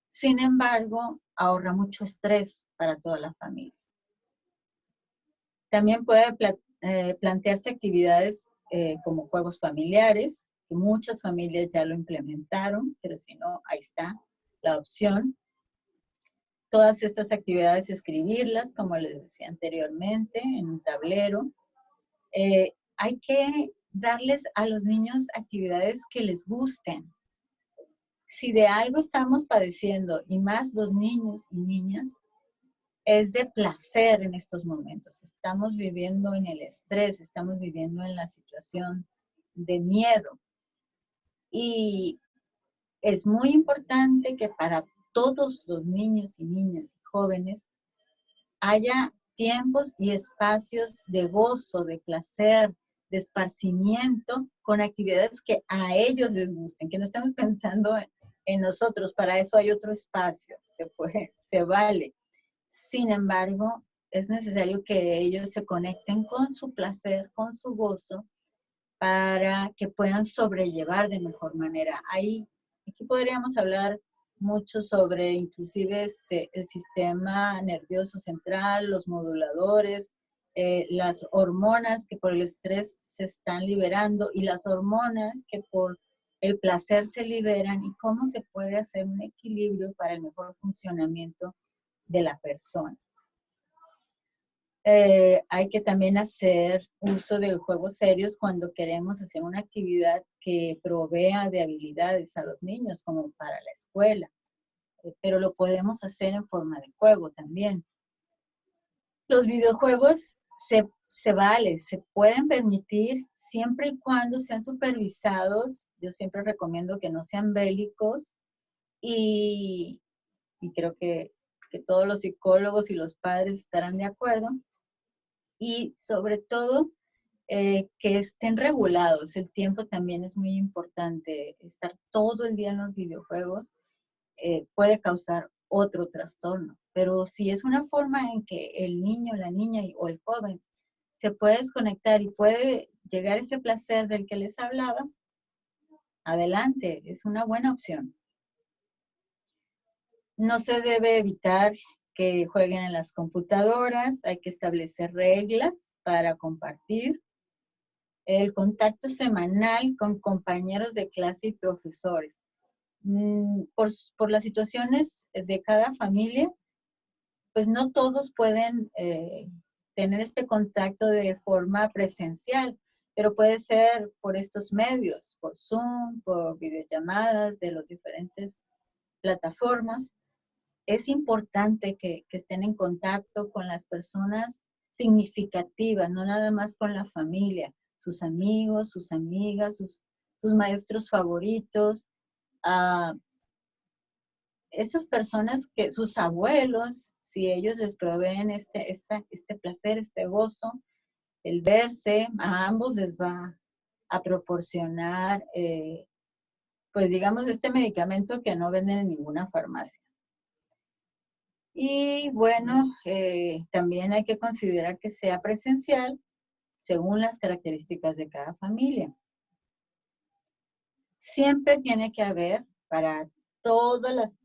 Sin embargo, ahorra mucho estrés para toda la familia. También puede plantearse actividades como juegos familiares, que muchas familias ya lo implementaron, pero si no, ahí está la opción. Todas estas actividades, escribirlas, como les decía anteriormente, en un tablero. Hay que darles a los niños actividades que les gusten. Si de algo estamos padeciendo, y más los niños y niñas, es de placer en estos momentos. Estamos viviendo en el estrés, estamos viviendo en la situación de miedo. Y es muy importante que para todos los niños y niñas y jóvenes haya tiempos y espacios de gozo, de placer, de esparcimiento, con actividades que a ellos les gusten, que no estemos pensando en nosotros. Para eso hay otro espacio, se vale. Sin embargo, es necesario que ellos se conecten con su placer, con su gozo, para que puedan sobrellevar de mejor manera. Aquí podríamos hablar mucho sobre inclusive el sistema nervioso central, los moduladores, las hormonas que por el estrés se están liberando y las hormonas que por el placer se liberan, y cómo se puede hacer un equilibrio para el mejor funcionamiento de la persona. Hay que también hacer uso de juegos serios cuando queremos hacer una actividad que provea de habilidades a los niños, como para la escuela. Pero lo podemos hacer en forma de juego también. Los videojuegos se pueden permitir siempre y cuando sean supervisados. Yo siempre recomiendo que no sean bélicos, y creo que todos los psicólogos y los padres estarán de acuerdo. Y sobre todo, que estén regulados. El tiempo también es muy importante. Estar todo el día en los videojuegos puede causar otro trastorno. Pero si es una forma en que el niño, la niña o el joven se puede desconectar y puede llegar a ese placer del que les hablaba, adelante, es una buena opción. No se debe evitar que jueguen en las computadoras, hay que establecer reglas para compartir. El contacto semanal con compañeros de clase y profesores. Por las situaciones de cada familia, pues no todos pueden tener este contacto de forma presencial, pero puede ser por estos medios, por Zoom, por videollamadas de las diferentes plataformas. Es importante que estén en contacto con las personas significativas, no nada más con la familia, sus amigos, sus amigas, sus maestros favoritos, estas personas que sus abuelos, si ellos les proveen este placer, este gozo, el verse, a ambos les va a proporcionar, pues digamos, este medicamento que no venden en ninguna farmacia. Y bueno, también hay que considerar que sea presencial según las características de cada familia. Siempre tiene que haber para todos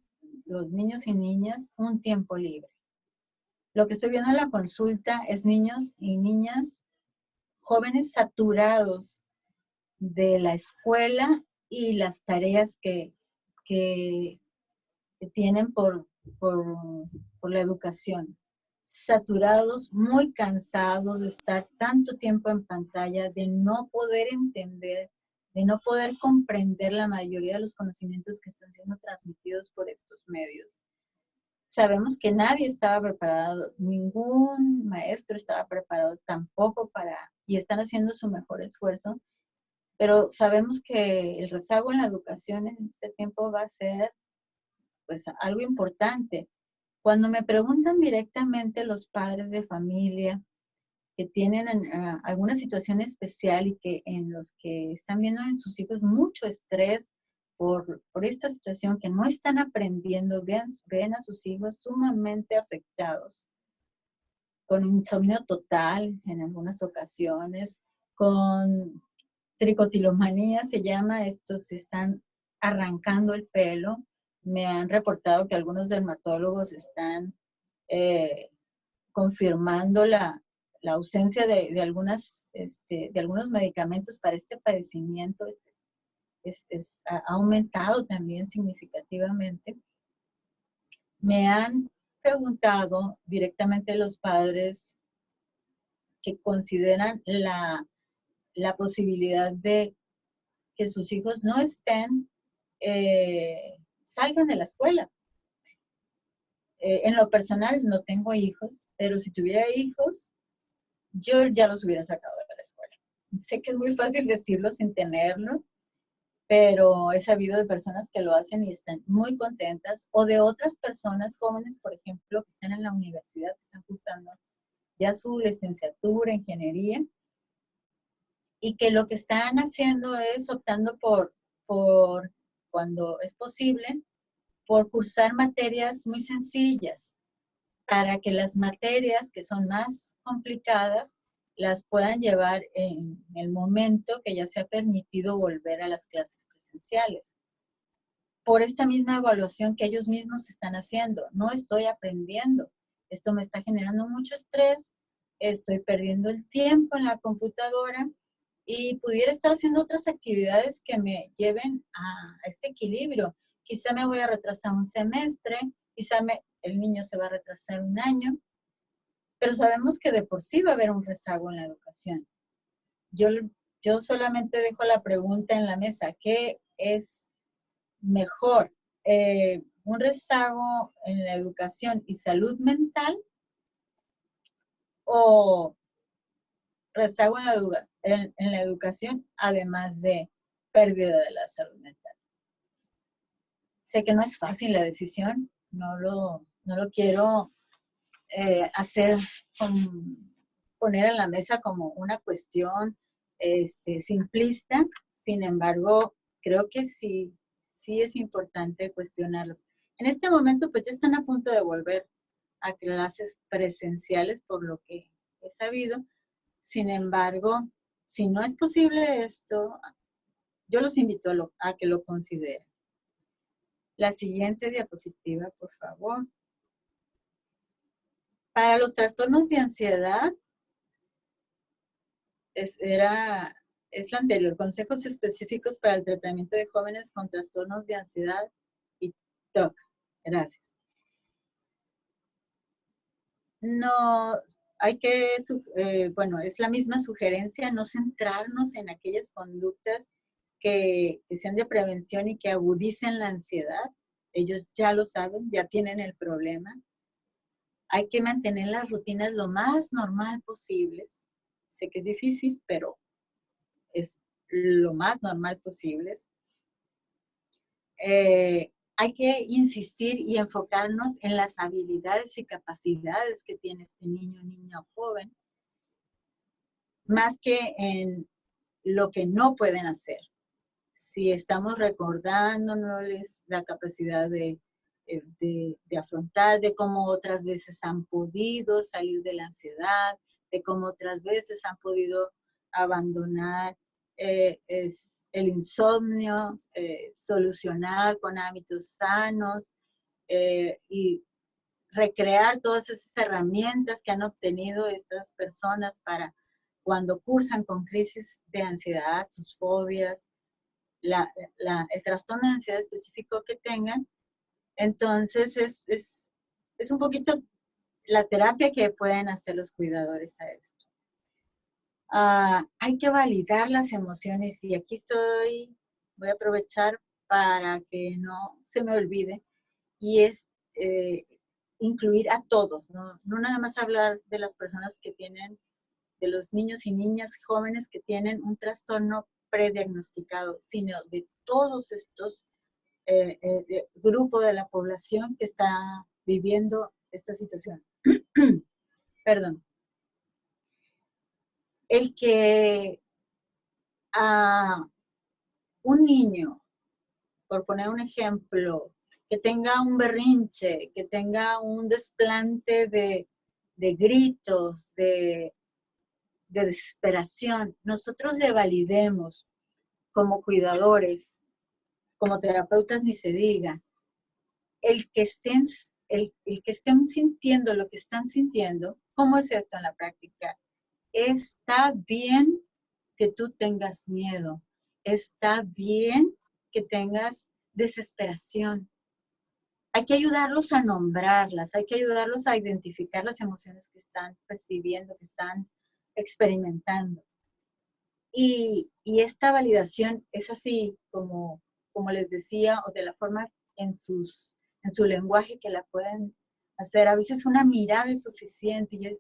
los niños y niñas un tiempo libre. Lo que estoy viendo en la consulta es niños y niñas jóvenes saturados de la escuela y las tareas que tienen por la educación. Saturados, muy cansados de estar tanto tiempo en pantalla, de no poder entender, de no poder comprender la mayoría de los conocimientos que están siendo transmitidos por estos medios. Sabemos que nadie estaba preparado, ningún maestro estaba preparado tampoco y están haciendo su mejor esfuerzo, pero sabemos que el rezago en la educación en este tiempo va a ser pues algo importante. Cuando me preguntan directamente los padres de familia que tienen alguna situación especial y que en los que están viendo en sus hijos mucho estrés por esta situación, que no están aprendiendo, ven a sus hijos sumamente afectados, con insomnio total en algunas ocasiones, con tricotilomanía se llama, estos se están arrancando el pelo. Me han reportado que algunos dermatólogos están confirmando la ausencia de algunos medicamentos para este padecimiento. Ha aumentado también significativamente. Me han preguntado directamente los padres que consideran la posibilidad de que sus hijos no salgan de la escuela. En lo personal no tengo hijos, pero si tuviera hijos, yo ya los hubiera sacado de la escuela. Sé que es muy fácil decirlo sin tenerlo, pero he sabido de personas que lo hacen y están muy contentas, o de otras personas jóvenes, por ejemplo, que están en la universidad, que están cursando ya su licenciatura, ingeniería, y que lo que están haciendo es optando por cuando es posible, por cursar materias muy sencillas, para que las materias que son más complicadas las puedan llevar en el momento que ya se ha permitido volver a las clases presenciales. Por esta misma evaluación que ellos mismos están haciendo, no estoy aprendiendo, esto me está generando mucho estrés, estoy perdiendo el tiempo en la computadora y pudiera estar haciendo otras actividades que me lleven a este equilibrio. Quizá me voy a retrasar un semestre, quizá el niño se va a retrasar un año, pero sabemos que de por sí va a haber un rezago en la educación. Yo solamente dejo la pregunta en la mesa, ¿qué es mejor? ¿Un rezago en la educación y salud mental o rezago en la educación además de pérdida de la salud mental? Sé que no es fácil la decisión, no lo quiero poner en la mesa como una cuestión simplista. Sin embargo, creo que sí es importante cuestionarlo. En este momento, pues ya están a punto de volver a clases presenciales, por lo que he sabido. Sin embargo, si no es posible esto, yo los invito a que lo consideren. La siguiente diapositiva, por favor. Para los trastornos de ansiedad, es la anterior, consejos específicos para el tratamiento de jóvenes con trastornos de ansiedad y TOC. Gracias. No, hay que, bueno, es la misma sugerencia, no centrarnos en aquellas conductas que sean de prevención y que agudicen la ansiedad. Ellos ya lo saben, ya tienen el problema. Hay que mantener las rutinas lo más normal posibles. Sé que es difícil, pero es lo más normal posible. Hay que insistir y enfocarnos en las habilidades y capacidades que tiene este niño, niña o joven, más que en lo que no pueden hacer. Si estamos recordándoles la capacidad de afrontar, de cómo otras veces han podido salir de la ansiedad, de cómo otras veces han podido abandonar el insomnio, solucionar con hábitos sanos y recrear todas esas herramientas que han obtenido estas personas para cuando cursan con crisis de ansiedad, sus fobias, el trastorno de ansiedad específico que tengan. Entonces es un poquito la terapia que pueden hacer los cuidadores a esto. Hay que validar las emociones y aquí voy a aprovechar para que no se me olvide, y es incluir a todos, no nada más hablar de las personas que tienen, de los niños y niñas jóvenes que tienen un trastorno prediagnosticado, sino de todos estos grupos de la población que está viviendo esta situación. Perdón. El que un niño, por poner un ejemplo, que tenga un berrinche, que tenga un desplante de gritos, de desesperación, nosotros le validemos como cuidadores, como terapeutas ni se diga, el que estén sintiendo lo que están sintiendo. ¿Cómo es esto en la práctica? Está bien que tú tengas miedo, está bien que tengas desesperación. Hay que ayudarlos a nombrarlas, hay que ayudarlos a identificar las emociones que están percibiendo, que están experimentando. Y esta validación es así, como les decía, o de la forma en su lenguaje que la pueden hacer. A veces una mirada es suficiente y es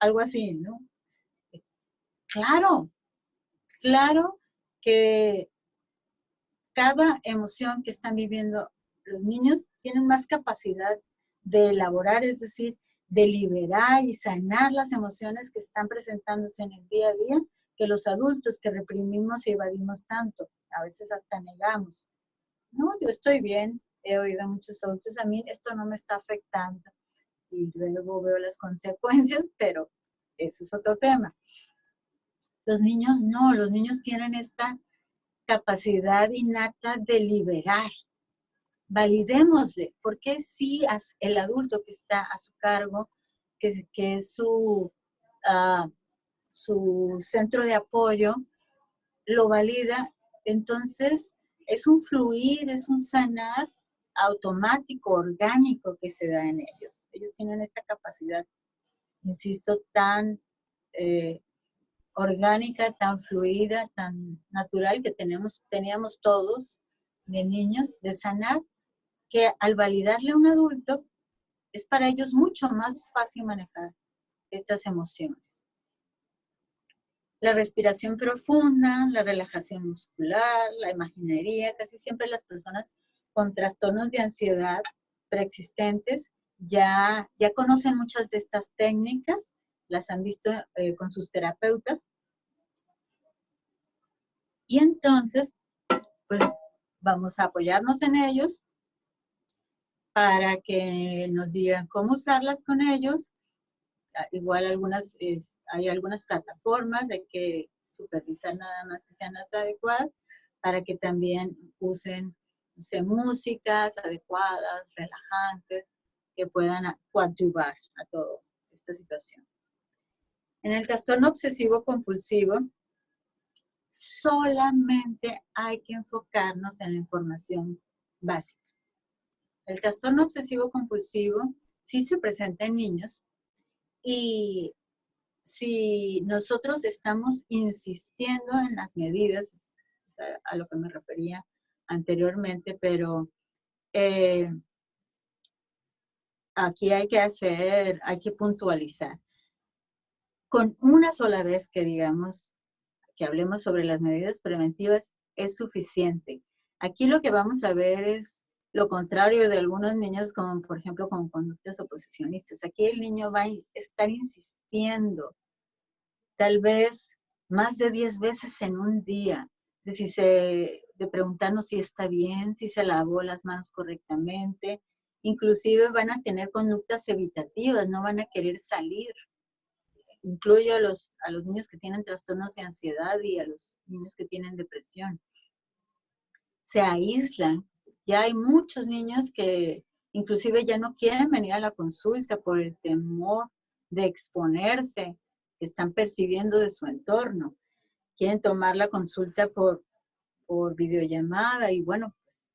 algo así, ¿no? Claro que cada emoción que están viviendo los niños tienen más capacidad de elaborar, es decir, de liberar y sanar las emociones que están presentándose en el día a día, que los adultos que reprimimos y evadimos tanto. A veces hasta negamos. No, yo estoy bien, he oído a muchos adultos, a mí esto no me está afectando. Y luego veo las consecuencias, pero eso es otro tema. Los niños no, los niños tienen esta capacidad innata de liberar. Validémosle, porque si el adulto que está a su cargo, que es su centro de apoyo, lo valida, entonces es un fluir, es un sanar automático, orgánico que se da en ellos. Ellos tienen esta capacidad, insisto, tan orgánica, tan fluida, tan natural que teníamos todos de niños, de sanar, que al validarle a un adulto, es para ellos mucho más fácil manejar estas emociones. La respiración profunda, la relajación muscular, la imaginería, casi siempre las personas con trastornos de ansiedad preexistentes ya conocen muchas de estas técnicas, las han visto con sus terapeutas. Y entonces, pues vamos a apoyarnos en ellos para que nos digan cómo usarlas con ellos. Igual hay algunas plataformas, hay que supervisar nada más que sean las adecuadas para que también usen sé, músicas adecuadas, relajantes, que puedan coadyuvar a toda esta situación. En el trastorno obsesivo compulsivo, solamente hay que enfocarnos en la información básica. El trastorno obsesivo compulsivo sí se presenta en niños y si nosotros estamos insistiendo en las medidas, es a lo que me refería anteriormente, pero aquí hay que puntualizar. Con una sola vez que digamos, que hablemos sobre las medidas preventivas es suficiente. Aquí lo que vamos a ver es lo contrario de algunos niños, como por ejemplo con conductas oposicionistas. Aquí el niño va a estar insistiendo, tal vez más de 10 veces en un día, de preguntarnos si está bien, si se lavó las manos correctamente. Inclusive van a tener conductas evitativas, no van a querer salir. Incluyo a los niños que tienen trastornos de ansiedad y a los niños que tienen depresión. Se aíslan. Ya hay muchos niños que inclusive ya no quieren venir a la consulta por el temor de exponerse que están percibiendo de su entorno. Quieren tomar la consulta por videollamada y bueno, pues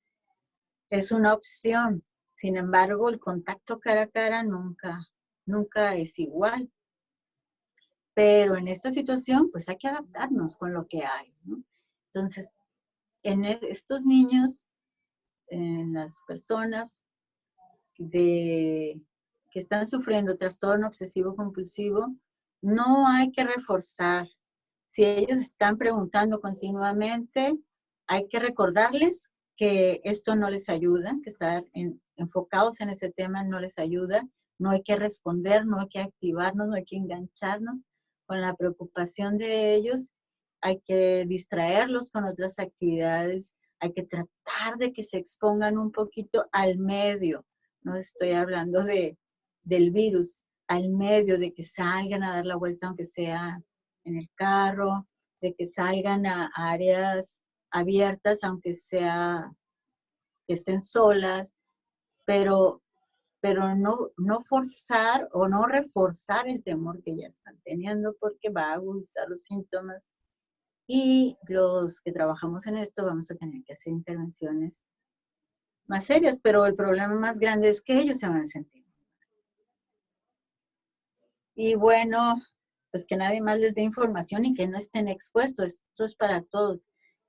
es una opción. Sin embargo, el contacto cara a cara nunca es igual. Pero en esta situación, pues hay que adaptarnos con lo que hay, ¿no? Entonces, en estos niños, en las personas que están sufriendo trastorno obsesivo compulsivo, no hay que reforzar. Si ellos están preguntando continuamente, hay que recordarles que esto no les ayuda, que estar enfocados en ese tema no les ayuda. No hay que responder, no hay que activarnos, no hay que engancharnos con la preocupación de ellos. Hay que distraerlos con otras actividades. Hay que tratar de que se expongan un poquito al medio. No estoy hablando del virus, al medio, de que salgan a dar la vuelta aunque sea en el carro, de que salgan a áreas abiertas aunque sea que estén solas, pero no forzar o no reforzar el temor que ya están teniendo porque va a agudizar los síntomas y los que trabajamos en esto vamos a tener que hacer intervenciones más serias, pero el problema más grande es que ellos se van a sentir. Y bueno, pues que nadie más les dé información y que no estén expuestos. Esto es para todos.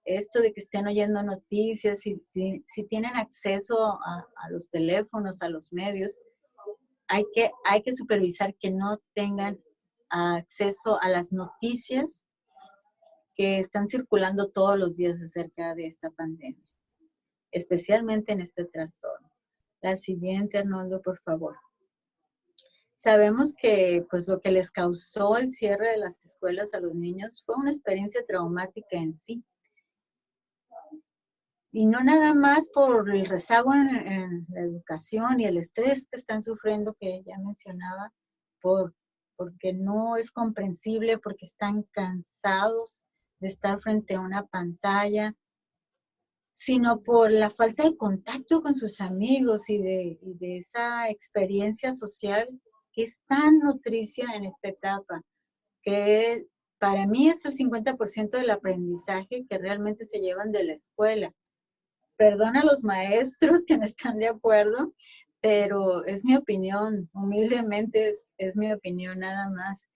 Esto de que estén oyendo noticias, si tienen acceso a los teléfonos, a los medios, hay que supervisar que no tengan acceso a las noticias que están circulando todos los días acerca de esta pandemia, especialmente en este trastorno. La siguiente, Arnoldo, por favor. Sabemos que pues, lo que les causó el cierre de las escuelas a los niños fue una experiencia traumática en sí. Y no nada más por el rezago en la educación y el estrés que están sufriendo, que ya mencionaba, porque no es comprensible, porque están cansados de estar frente a una pantalla, sino por la falta de contacto con sus amigos y de esa experiencia social que es tan nutricia en esta etapa, que para mí es el 50% del aprendizaje que realmente se llevan de la escuela. Perdona a los maestros que no están de acuerdo, pero es mi opinión, humildemente es mi opinión nada más.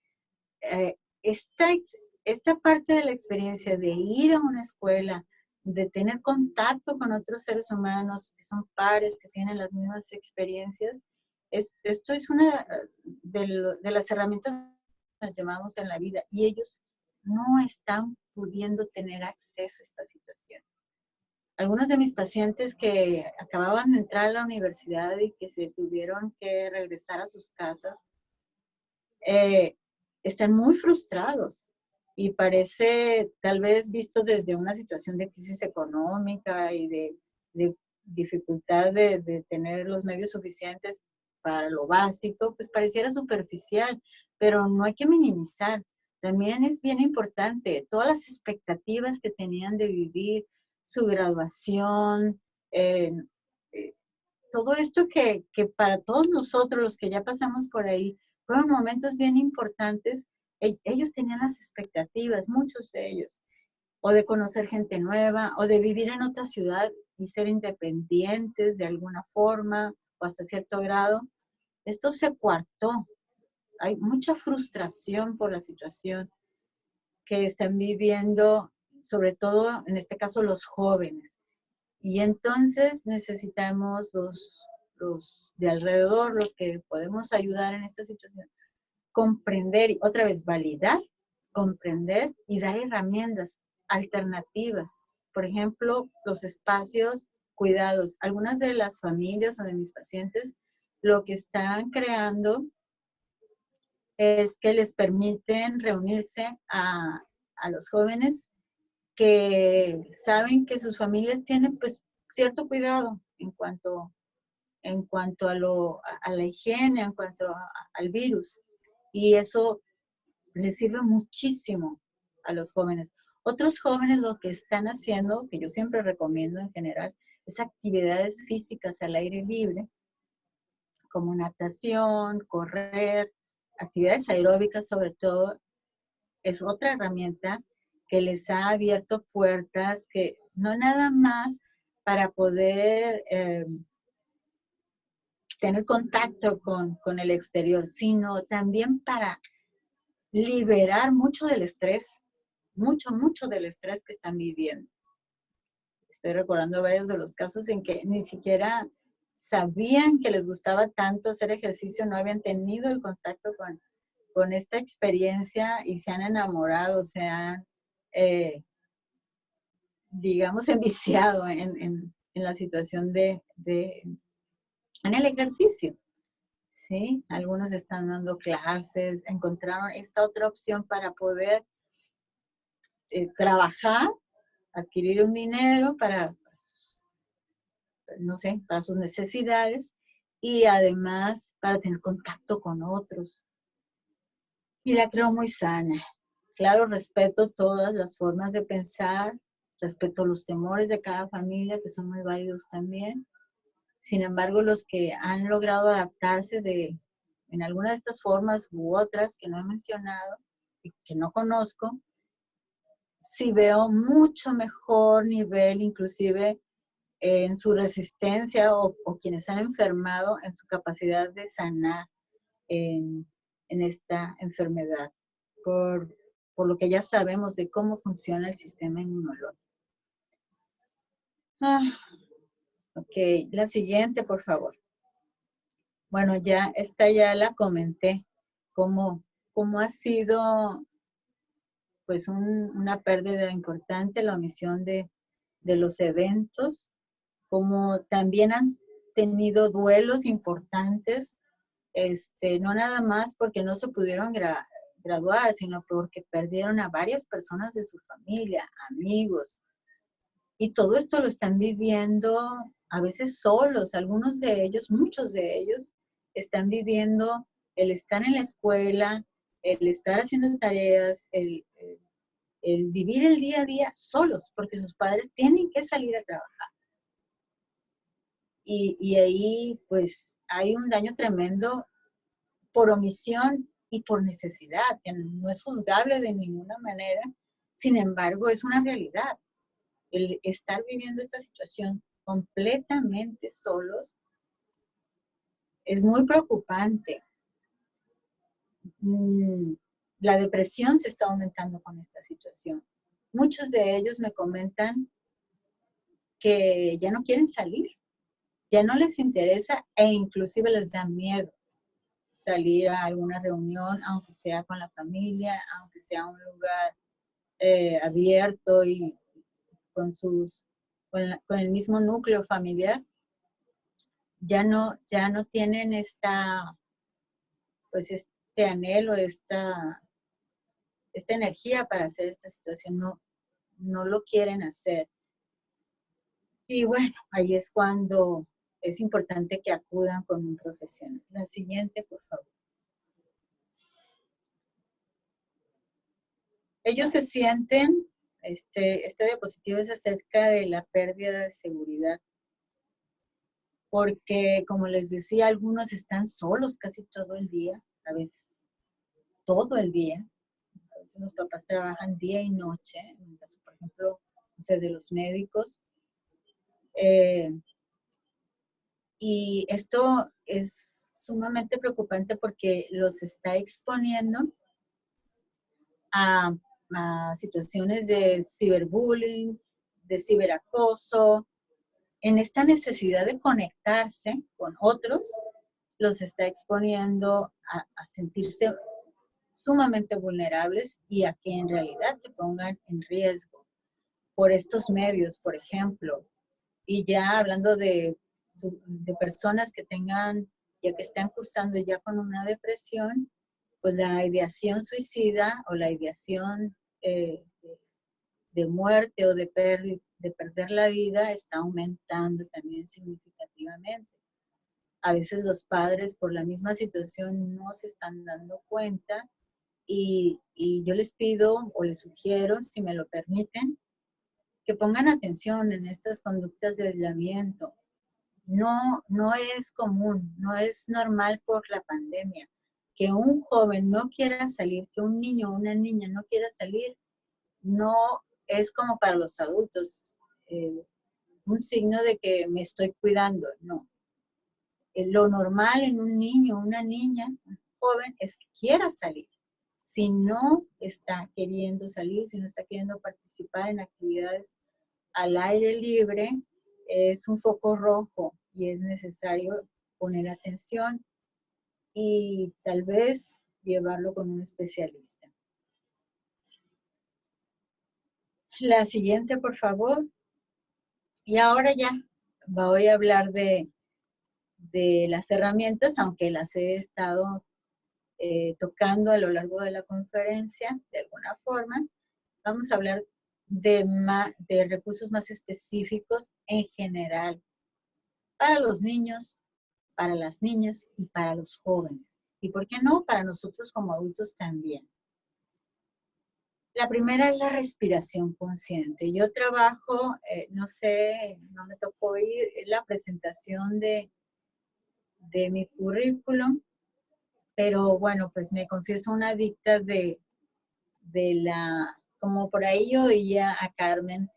Esta parte de la experiencia de ir a una escuela, de tener contacto con otros seres humanos que son pares, que tienen las mismas experiencias, esto es una de las herramientas que nos llevamos en la vida y ellos no están pudiendo tener acceso a esta situación. Algunos de mis pacientes que acababan de entrar a la universidad y que se tuvieron que regresar a sus casas, están muy frustrados y parece tal vez visto desde una situación de crisis económica y de dificultad de tener los medios suficientes para lo básico, pues pareciera superficial, pero no hay que minimizar. También es bien importante todas las expectativas que tenían de vivir, su graduación, Eh, eh, todo esto que para todos nosotros, los que ya pasamos por ahí, fueron momentos bien importantes. Ellos tenían las expectativas, muchos de ellos, o de conocer gente nueva, o de vivir en otra ciudad y ser independientes de alguna forma, o hasta cierto grado. Esto se coartó. Hay mucha frustración por la situación que están viviendo, sobre todo en este caso los jóvenes. Y entonces necesitamos los de alrededor, los que podemos ayudar en esta situación, comprender y otra vez validar, comprender y dar herramientas alternativas. Por ejemplo, los espacios cuidados. Algunas de las familias o de mis pacientes lo que están creando es que les permiten reunirse a los jóvenes que saben que sus familias tienen pues cierto cuidado en cuanto a la higiene, en cuanto al virus. Y eso les sirve muchísimo a los jóvenes. Otros jóvenes lo que están haciendo, que yo siempre recomiendo en general, es actividades físicas al aire libre, como natación, correr, actividades aeróbicas sobre todo, es otra herramienta que les ha abierto puertas, que no nada más para poder tener contacto con el exterior, sino también para liberar mucho del estrés, mucho del estrés que están viviendo. Estoy recordando varios de los casos en que ni siquiera sabían que les gustaba tanto hacer ejercicio, no habían tenido el contacto con esta experiencia y se han enamorado, se han, digamos, enviciado en la situación en el ejercicio. ¿Sí? Algunos están dando clases, encontraron esta otra opción para poder trabajar, adquirir un dinero para sus, no sé, para sus necesidades y además para tener contacto con otros. Y la creo muy sana. Claro, respeto todas las formas de pensar, respeto los temores de cada familia, que son muy válidos también. Sin embargo, los que han logrado adaptarse en alguna de estas formas u otras que no he mencionado y que no conozco, sí veo mucho mejor nivel, inclusive en su resistencia o quienes han enfermado en su capacidad de sanar en esta enfermedad, por lo que ya sabemos de cómo funciona el sistema inmunológico. Ok, la siguiente, por favor. Bueno, esta ya la comenté, cómo ha sido pues una pérdida importante la omisión de los eventos, como también han tenido duelos importantes, no nada más porque no se pudieron graduar, sino porque perdieron a varias personas de su familia, amigos. Y todo esto lo están viviendo a veces solos. Algunos de ellos, muchos de ellos, están viviendo el estar en la escuela, el estar haciendo tareas, el vivir el día a día solos, porque sus padres tienen que salir a trabajar. Y ahí, pues, hay un daño tremendo por omisión y por necesidad, que no es juzgable de ninguna manera. Sin embargo, es una realidad. El estar viviendo esta situación completamente solos es muy preocupante. La depresión se está aumentando con esta situación. Muchos de ellos me comentan que ya no quieren salir, ya no les interesa e inclusive les da miedo salir a alguna reunión, aunque sea con la familia, aunque sea un lugar abierto y con el mismo núcleo familiar. Ya no tienen pues este anhelo, esta energía para hacer esta situación, no lo quieren hacer. Y bueno, ahí es cuando es importante que acudan con un profesional. La siguiente, por favor. Ellos se sienten, este diapositivo es acerca de la pérdida de seguridad. porque, como les decía, algunos están solos casi todo el día, a veces todo el día. A veces los papás trabajan día y noche, en el caso, por ejemplo, no sé, de los médicos. Y esto es sumamente preocupante porque los está exponiendo a, a situaciones de ciberbullying, de ciberacoso. En esta necesidad de conectarse con otros, los está exponiendo a sentirse sumamente vulnerables y a que en realidad se pongan en riesgo por estos medios, por ejemplo. Y ya hablando de personas que tengan, ya que están cursando ya con una depresión, pues la ideación suicida o la ideación de muerte o de perder la vida está aumentando también significativamente. A veces los padres por la misma situación no se están dando cuenta y yo les pido o les sugiero, si me lo permiten, que pongan atención en estas conductas de aislamiento. No es común, no es normal por la pandemia que un joven no quiera salir, que un niño o una niña no quiera salir, no es como para los adultos, un signo de que me estoy cuidando, no. Lo normal en un niño, una niña, un joven, es que quiera salir. Si no está queriendo salir, si no está queriendo participar en actividades al aire libre, es un foco rojo y es necesario poner atención y tal vez llevarlo con un especialista. La siguiente, por favor. Y ahora ya voy a hablar de las herramientas, aunque las he estado tocando a lo largo de la conferencia, de alguna forma. Vamos a hablar de recursos más específicos en general para los niños, para las niñas y para los jóvenes. Y por qué no, para nosotros como adultos también. La primera es la respiración consciente. Yo trabajo, no sé, no me tocó ir la presentación de mi currículum, pero bueno, pues me confieso una adicta de como por ahí yo oía a Carmen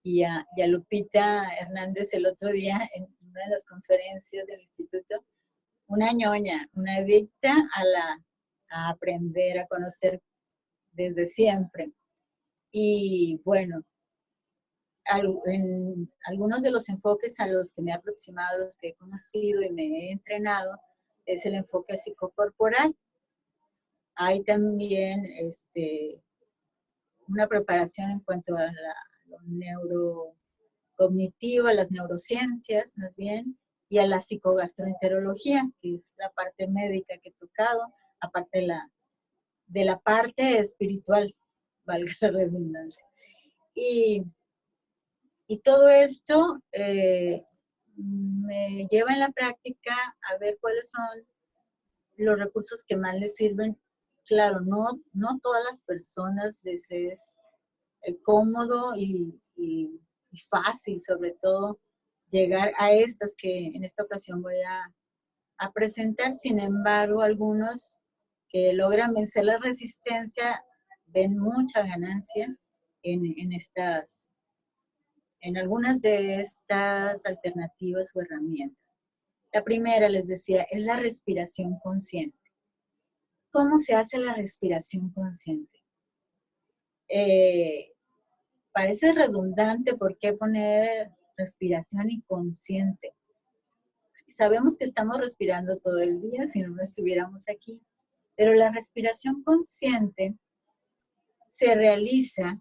y a Lupita Hernández el otro día en una de las conferencias del instituto, una ñoña, una adicta a aprender, a conocer desde siempre. Y bueno, en algunos de los enfoques a los que me he aproximado, los que he conocido y me he entrenado, es el enfoque psicocorporal. Hay también una preparación en cuanto a lo neurocognitivo, a las neurociencias más bien, y a la psicogastroenterología, que es la parte médica que he tocado, aparte de la parte espiritual, valga la redundancia. Y todo esto me lleva en la práctica a ver cuáles son los recursos que más les sirven. Claro, no todas las personas les es cómodo y fácil, sobre todo, llegar a estas que en esta ocasión voy a presentar. Sin embargo, algunos que logran vencer la resistencia ven mucha ganancia en algunas de estas alternativas o herramientas. La primera, les decía, es la respiración consciente. ¿Cómo se hace la respiración consciente? Parece redundante, ¿por qué poner respiración inconsciente? Sabemos que estamos respirando todo el día, si no estuviéramos aquí, pero la respiración consciente se realiza,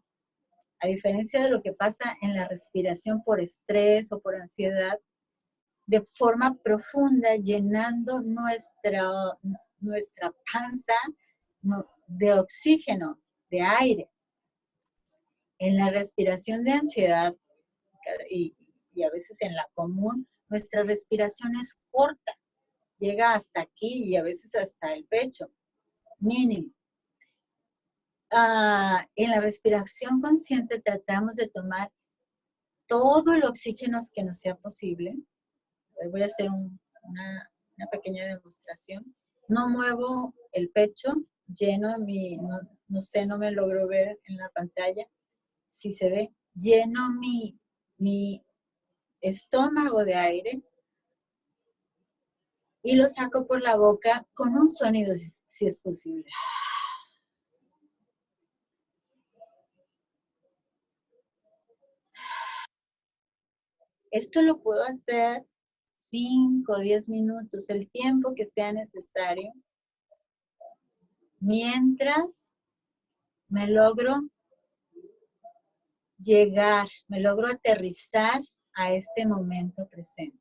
a diferencia de lo que pasa en la respiración por estrés o por ansiedad, de forma profunda, llenando nuestra panza de oxígeno, de aire. En la respiración de ansiedad y a veces en la común, nuestra respiración es corta, llega hasta aquí y a veces hasta el pecho, mínimo. En la respiración consciente tratamos de tomar todo el oxígeno que nos sea posible. Voy a hacer una pequeña demostración. No muevo el pecho, lleno no sé, no me logro ver en la pantalla si se ve, lleno mi estómago de aire y lo saco por la boca con un sonido, si es posible. Esto lo puedo hacer 5 o 10 minutos, el tiempo que sea necesario, mientras me logro me logro aterrizar a este momento presente.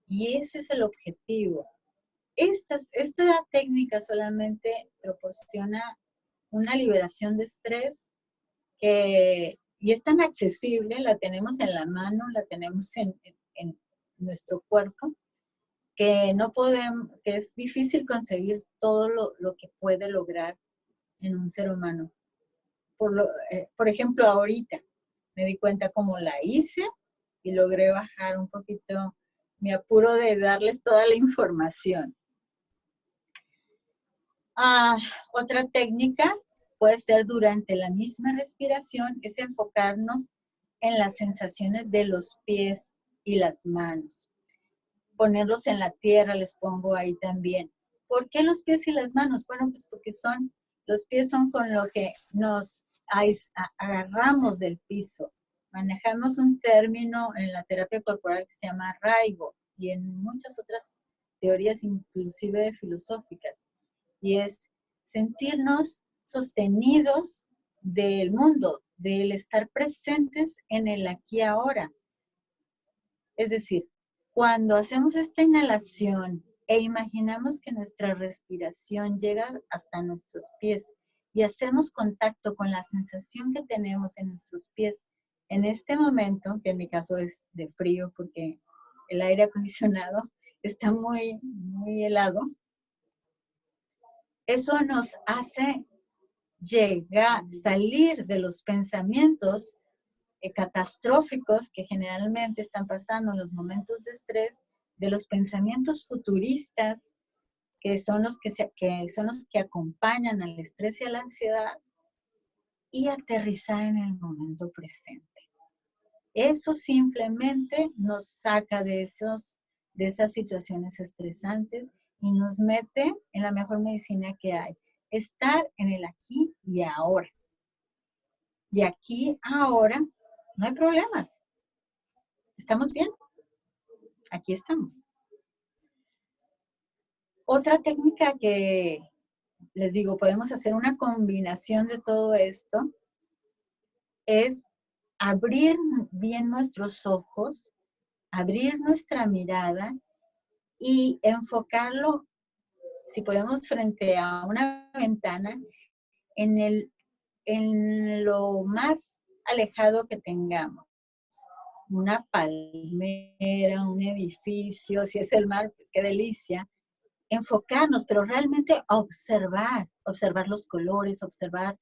Y ese es el objetivo. Esta técnica solamente proporciona una liberación de estrés y es tan accesible, la tenemos en la mano, la tenemos en nuestro cuerpo, que es difícil conseguir todo lo que puede lograr en un ser humano. Por ejemplo, ahorita me di cuenta cómo la hice y logré bajar un poquito mi apuro de darles toda la información. Otra técnica puede ser durante la misma respiración, es enfocarnos en las sensaciones de los pies y las manos. Ponerlos en la tierra, les pongo ahí también. ¿Por qué los pies y las manos? Bueno, pues porque los pies son con lo que nos agarramos del piso. Manejamos un término en la terapia corporal que se llama arraigo y en muchas otras teorías, inclusive filosóficas. Y es sentirnos sostenidos del mundo, del estar presentes en el aquí y ahora. Es decir, cuando hacemos esta inhalación e imaginamos que nuestra respiración llega hasta nuestros pies y hacemos contacto con la sensación que tenemos en nuestros pies en este momento, que en mi caso es de frío porque el aire acondicionado está muy, muy helado, eso nos hace salir de los pensamientos catastróficos que generalmente están pasando en los momentos de estrés, de los pensamientos futuristas, que son los que acompañan al estrés y a la ansiedad, y aterrizar en el momento presente. Eso simplemente nos saca de esas situaciones estresantes y nos mete en la mejor medicina que hay. Estar en el aquí y ahora. Y aquí, ahora, no hay problemas. ¿Estamos bien? Aquí estamos. Otra técnica que les digo, podemos hacer una combinación de todo esto, es abrir bien nuestros ojos, abrir nuestra mirada y enfocarlo, si podemos, frente a una ventana, en lo más alejado que tengamos. Una palmera, un edificio, si es el mar, pues qué delicia. Enfocarnos, pero realmente observar los colores, observar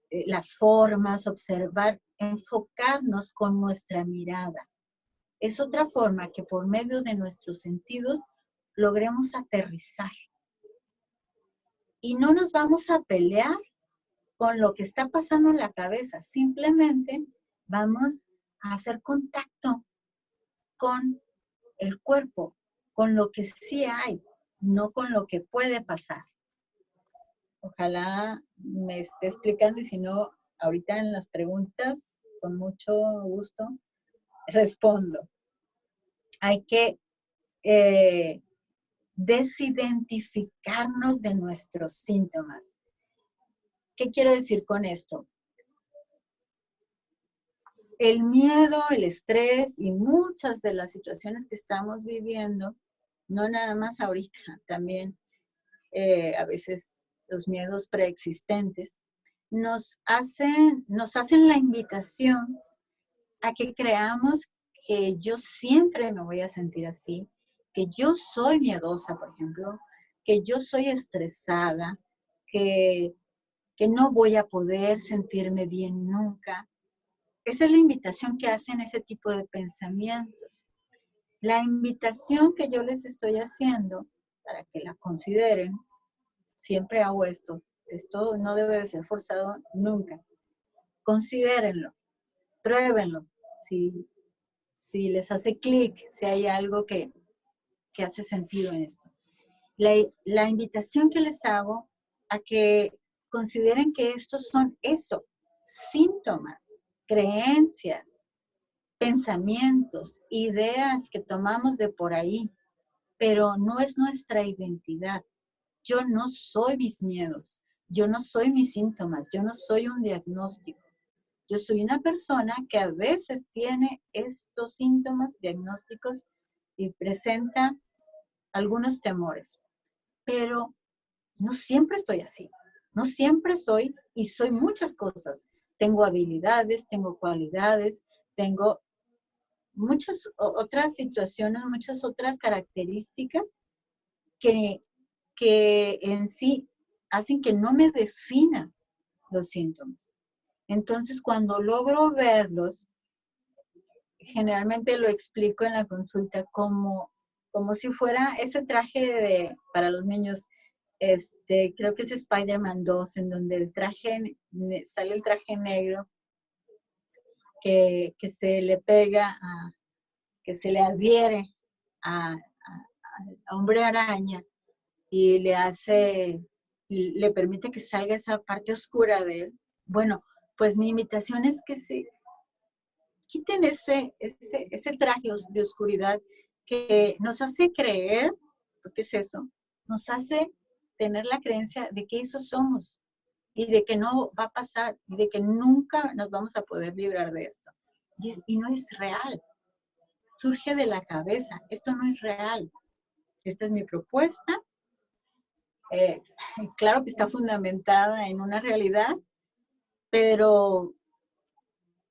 las formas, enfocarnos con nuestra mirada. Es otra forma que por medio de nuestros sentidos logremos aterrizar. Y no nos vamos a pelear con lo que está pasando en la cabeza, simplemente vamos a hacer contacto con el cuerpo, con lo que sí hay, no con lo que puede pasar. Ojalá me esté explicando y si no, ahorita en las preguntas, con mucho gusto, respondo. Hay que desidentificarnos de nuestros síntomas. ¿Qué quiero decir con esto? El miedo, el estrés y muchas de las situaciones que estamos viviendo, no nada más ahorita, también a veces los miedos preexistentes, nos hacen la invitación a que creamos que yo siempre me voy a sentir así, que yo soy miedosa, por ejemplo, que yo soy estresada, que no voy a poder sentirme bien nunca. esa es la invitación que hacen ese tipo de pensamientos. La invitación que yo les estoy haciendo, para que la consideren, siempre hago esto no debe de ser forzado nunca. Considérenlo, pruébenlo, si les hace clic, si hay algo que hace sentido en esto. La invitación que les hago a que consideren que estos son síntomas, creencias, pensamientos, ideas que tomamos de por ahí, pero no es nuestra identidad. Yo no soy mis miedos, yo no soy mis síntomas, yo no soy un diagnóstico. Yo soy una persona que a veces tiene estos síntomas diagnósticos y presenta algunos temores, pero no siempre estoy así, no siempre soy y soy muchas cosas. Tengo habilidades, tengo cualidades, tengo muchas otras situaciones, muchas otras características que en sí hacen que no me defina los síntomas. Entonces, cuando logro verlos, generalmente lo explico en la consulta como si fuera ese traje para los niños, creo que es Spider-Man 2, en donde sale el traje negro que se le pega, que se le adhiere a Hombre Araña y le permite que salga esa parte oscura de él. Bueno, pues mi invitación es que se quiten ese traje de oscuridad que nos hace creer, porque es eso, nos hace tener la creencia de que eso somos y de que no va a pasar y de que nunca nos vamos a poder librar de esto. Y no es real. Surge de la cabeza. Esto no es real. Esta es mi propuesta. Claro que está fundamentada en una realidad, pero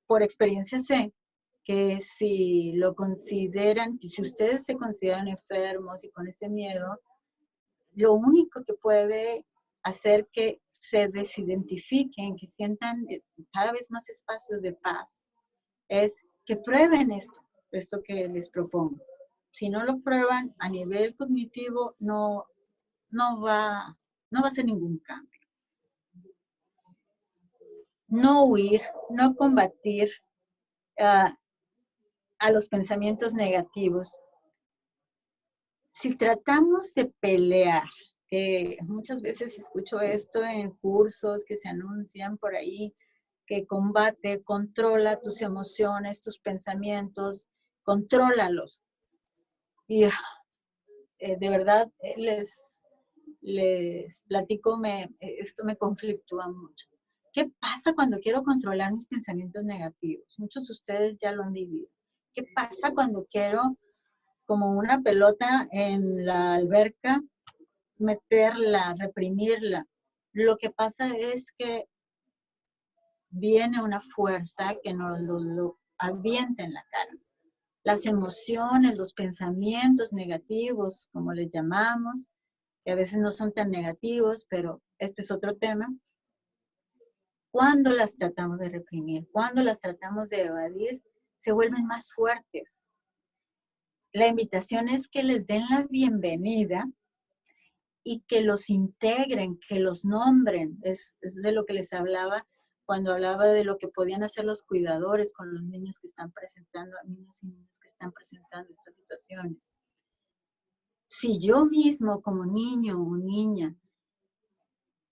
por experiencia sé que si lo consideran, si ustedes se consideran enfermos y con ese miedo, lo único que puede hacer que se desidentifiquen, que sientan cada vez más espacios de paz, es que prueben esto que les propongo. Si no lo prueban a nivel cognitivo, no va a ser ningún cambio. No huir, no combatir a los pensamientos negativos. Si tratamos de pelear, que muchas veces escucho esto en cursos que se anuncian por ahí, que combate, controla tus emociones, tus pensamientos, contrólalos. Y de verdad les platico, esto me conflictúa mucho. ¿Qué pasa cuando quiero controlar mis pensamientos negativos? Muchos de ustedes ya lo han vivido. ¿Qué pasa cuando quiero, como una pelota en la alberca, meterla, reprimirla? Lo que pasa es que viene una fuerza que nos lo avienta en la cara. Las emociones, los pensamientos negativos, como les llamamos, que a veces no son tan negativos, pero este es otro tema. Cuando las tratamos de reprimir, cuando las tratamos de evadir, se vuelven más fuertes. La invitación es que les den la bienvenida y que los integren, que los nombren. Es de lo que les hablaba cuando hablaba de lo que podían hacer los cuidadores con los niños que están presentando, niños y niñas que están presentando estas situaciones. Si yo mismo como niño o niña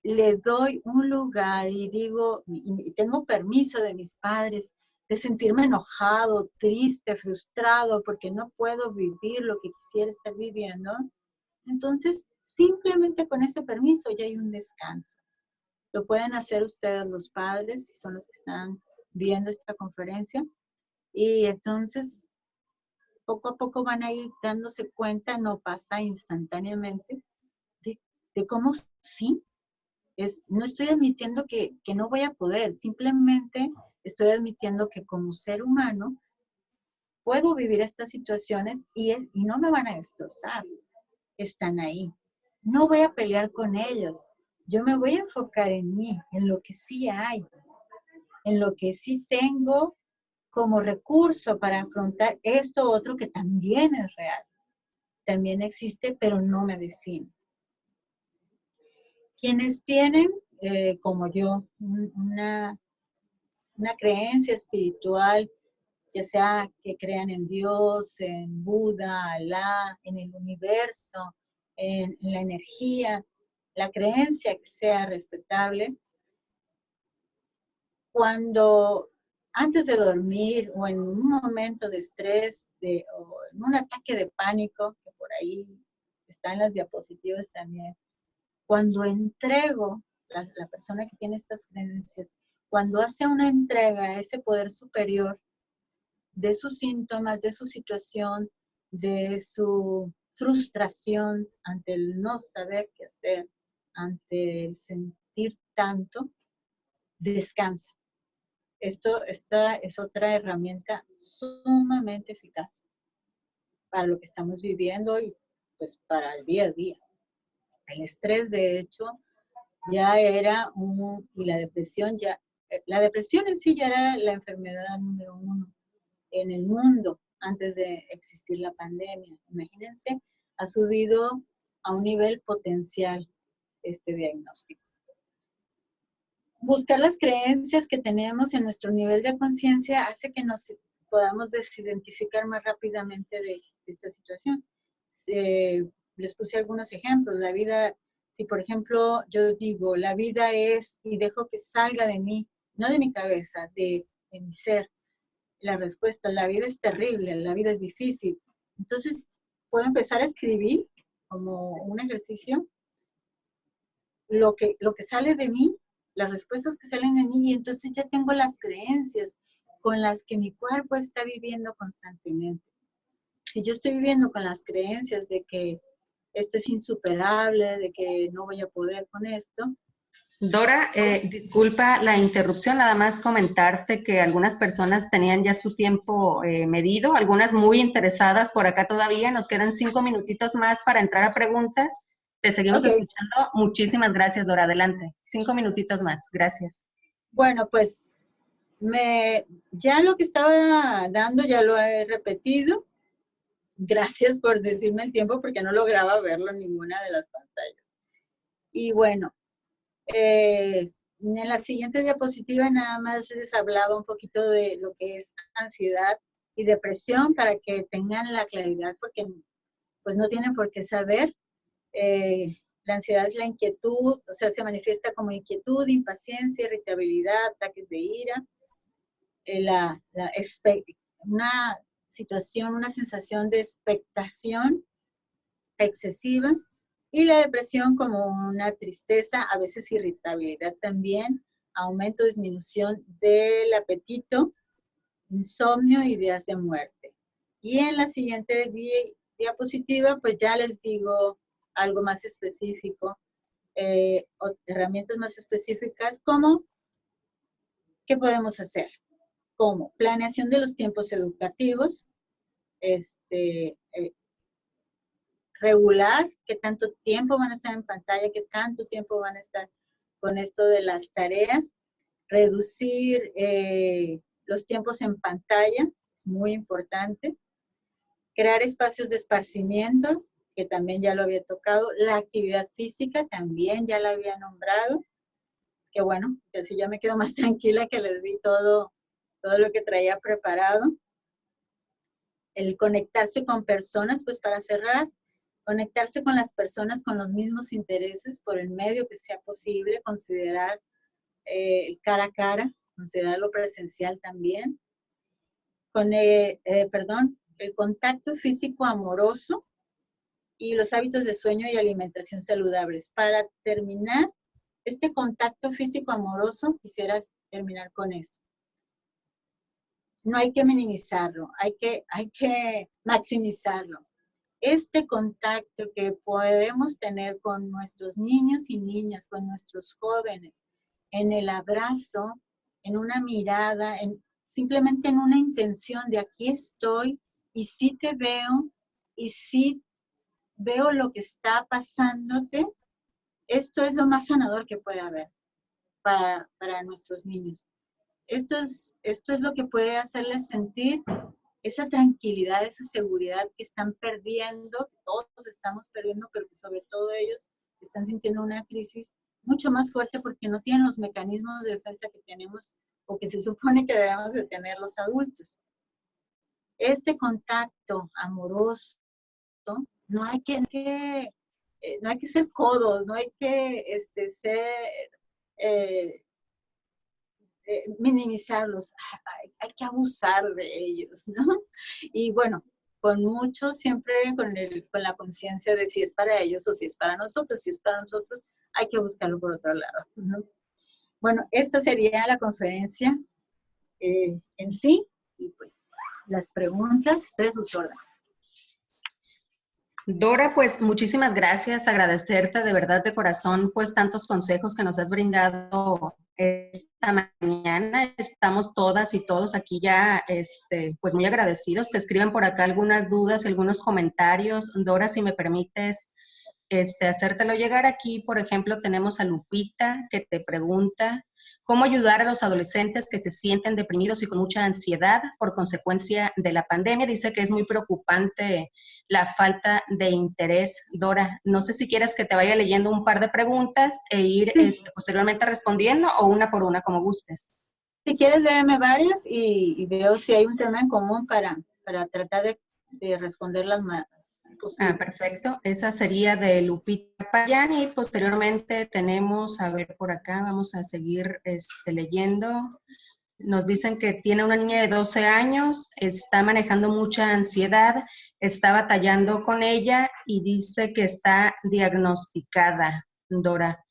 le doy un lugar y digo, y tengo permiso de mis padres de sentirme enojado, triste, frustrado, porque no puedo vivir lo que quisiera estar viviendo, entonces simplemente con ese permiso ya hay un descanso. Lo pueden hacer ustedes los padres, si son los que están viendo esta conferencia, y entonces poco a poco van a ir dándose cuenta, no pasa instantáneamente, de cómo sí. No estoy admitiendo que no voy a poder, simplemente estoy admitiendo que como ser humano puedo vivir estas situaciones y no me van a destrozar. Están ahí. No voy a pelear con ellas. Yo me voy a enfocar en mí, en lo que sí hay, en lo que sí tengo como recurso para afrontar esto otro que también es real. También existe, pero no me define. Quienes tienen, como yo, una creencia espiritual, ya sea que crean en Dios, en Buda, Alá, en el universo, en la energía, la creencia que sea respetable, cuando antes de dormir o en un momento de estrés o en un ataque de pánico, que por ahí está en las diapositivas también, cuando entrego, la persona que tiene estas creencias, cuando hace una entrega a ese poder superior de sus síntomas, de su situación, de su frustración ante el no saber qué hacer, ante el sentir tanto, descansa. Esta es otra herramienta sumamente eficaz para lo que estamos viviendo y pues para el día a día. El estrés, de hecho, ya era y la depresión la depresión en sí ya era la enfermedad número 1 en el mundo antes de existir la pandemia. Imagínense, ha subido a un nivel potencial este diagnóstico. Buscar las creencias que tenemos en nuestro nivel de conciencia hace que nos podamos desidentificar más rápidamente de esta situación. Les puse algunos ejemplos. La vida, si por ejemplo yo digo, la vida es, y dejo que salga de mí, no de mi cabeza, de mi ser, la respuesta, la vida es terrible, la vida es difícil. Entonces, puedo empezar a escribir como un ejercicio lo que sale de mí, las respuestas que salen de mí, y entonces ya tengo las creencias con las que mi cuerpo está viviendo constantemente. Si yo estoy viviendo con las creencias de que esto es insuperable, de que no voy a poder con esto. Dora, disculpa la interrupción, nada más comentarte que algunas personas tenían ya su tiempo medido, algunas muy interesadas por acá todavía, nos quedan 5 minutitos más para entrar a preguntas. Te seguimos escuchando. Muchísimas gracias, Dora. Adelante. 5 minutitos más. Gracias. Bueno, pues ya lo que estaba dando ya lo he repetido. Gracias por decirme el tiempo porque no lograba verlo en ninguna de las pantallas. Y bueno, en la siguiente diapositiva nada más les hablaba un poquito de lo que es ansiedad y depresión para que tengan la claridad porque pues no tienen por qué saber. La ansiedad es la inquietud, o sea, se manifiesta como inquietud, impaciencia, irritabilidad, ataques de ira, una situación, una sensación de expectación excesiva, y la depresión como una tristeza, a veces irritabilidad también, aumento o disminución del apetito, insomnio, ideas de muerte. Y en la siguiente diapositiva, pues ya les digo algo más específico, herramientas más específicas, como ¿qué podemos hacer? Como planeación de los tiempos educativos, regular qué tanto tiempo van a estar en pantalla, qué tanto tiempo van a estar con esto de las tareas, reducir los tiempos en pantalla, es muy importante, crear espacios de esparcimiento, que también ya lo había tocado, la actividad física también ya la había nombrado, que bueno, que así ya me quedo más tranquila que les di todo lo que traía preparado. El conectarse con personas, pues para cerrar, conectarse con las personas con los mismos intereses por el medio que sea posible, considerar el cara a cara, considerar lo presencial también. El contacto físico amoroso y los hábitos de sueño y alimentación saludables. Para terminar, este contacto físico amoroso, quisieras terminar con esto. No hay que minimizarlo, hay que maximizarlo. Este contacto que podemos tener con nuestros niños y niñas, con nuestros jóvenes, en el abrazo, en una mirada, simplemente en una intención de aquí estoy y sí te veo y sí veo lo que está pasándote, esto es lo más sanador que puede haber para nuestros niños. esto es lo que puede hacerles sentir esa tranquilidad, esa seguridad que están perdiendo, que todos estamos perdiendo, pero que sobre todo ellos están sintiendo una crisis mucho más fuerte porque no tienen los mecanismos de defensa que tenemos o que se supone que debemos de tener los adultos. Este contacto amoroso, no hay que ser codos, no hay que minimizarlos, hay que abusar de ellos, ¿no? Y bueno, con mucho, siempre con la conciencia de si es para ellos o si es para nosotros. Si es para nosotros, hay que buscarlo por otro lado, ¿no? Bueno, esta sería la conferencia en sí, y pues las preguntas, estoy a sus órdenes. Dora, pues muchísimas gracias, agradecerte de verdad de corazón, pues tantos consejos que nos has brindado esta mañana. Estamos todas y todos aquí ya, pues muy agradecidos. Te escriben por acá algunas dudas y algunos comentarios. Dora, si me permites hacértelo llegar aquí, por ejemplo, tenemos a Lupita que te pregunta, ¿cómo ayudar a los adolescentes que se sienten deprimidos y con mucha ansiedad por consecuencia de la pandemia? Dice que es muy preocupante la falta de interés. Dora, no sé si quieres que te vaya leyendo un par de preguntas e ir posteriormente respondiendo o una por una, como gustes. Si quieres, léeme varias y veo si hay un tema en común para tratar de responderlas más. Perfecto. Esa sería de Lupita Payán y posteriormente tenemos, a ver por acá, vamos a seguir leyendo. Nos dicen que tiene una niña de 12 años, está manejando mucha ansiedad, está batallando con ella y dice que está diagnosticada, Dora.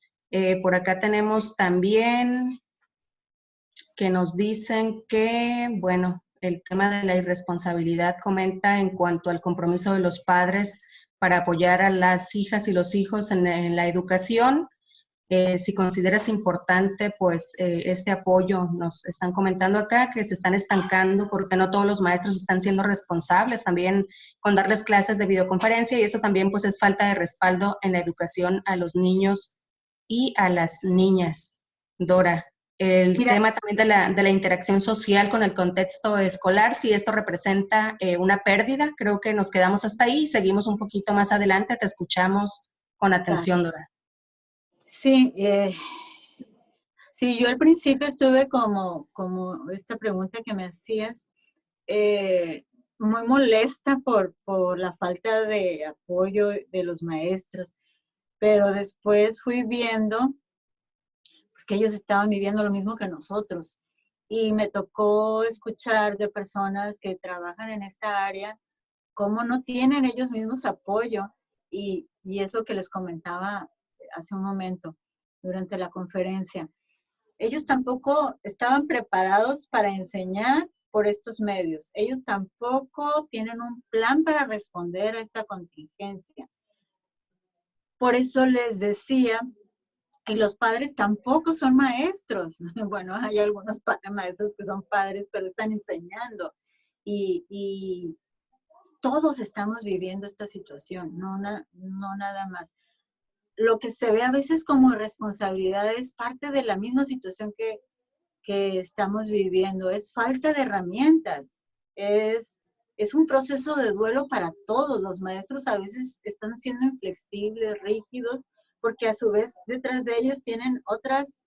Por acá tenemos también que nos dicen que, bueno, el tema de la irresponsabilidad comenta en cuanto al compromiso de los padres para apoyar a las hijas y los hijos en la educación. Si consideras importante, pues, este apoyo, nos están comentando acá que se están estancando porque no todos los maestros están siendo responsables también con darles clases de videoconferencia y eso también, pues, es falta de respaldo en la educación a los niños y a las niñas. Dora, el tema también de la interacción social con el contexto escolar, si esto representa una pérdida, creo que nos quedamos hasta ahí y seguimos un poquito más adelante, te escuchamos con atención, Dora. Sí, sí, yo al principio estuve como esta pregunta que me hacías, muy molesta por la falta de apoyo de los maestros, pero después fui viendo pues, que ellos estaban viviendo lo mismo que nosotros. Y me tocó escuchar de personas que trabajan en esta área cómo no tienen ellos mismos apoyo. Y es lo que les comentaba hace un momento durante la conferencia. Ellos tampoco estaban preparados para enseñar por estos medios. Ellos tampoco tienen un plan para responder a esta contingencia. Por eso les decía, y los padres tampoco son maestros. Bueno, hay algunos maestros que son padres, pero están enseñando. Y todos estamos viviendo esta situación, no nada más. Lo que se ve a veces como irresponsabilidad es parte de la misma situación que estamos viviendo. Es falta de herramientas. Es un proceso de duelo para todos. Los maestros a veces están siendo inflexibles, rígidos, porque a su vez detrás de ellos tienen otras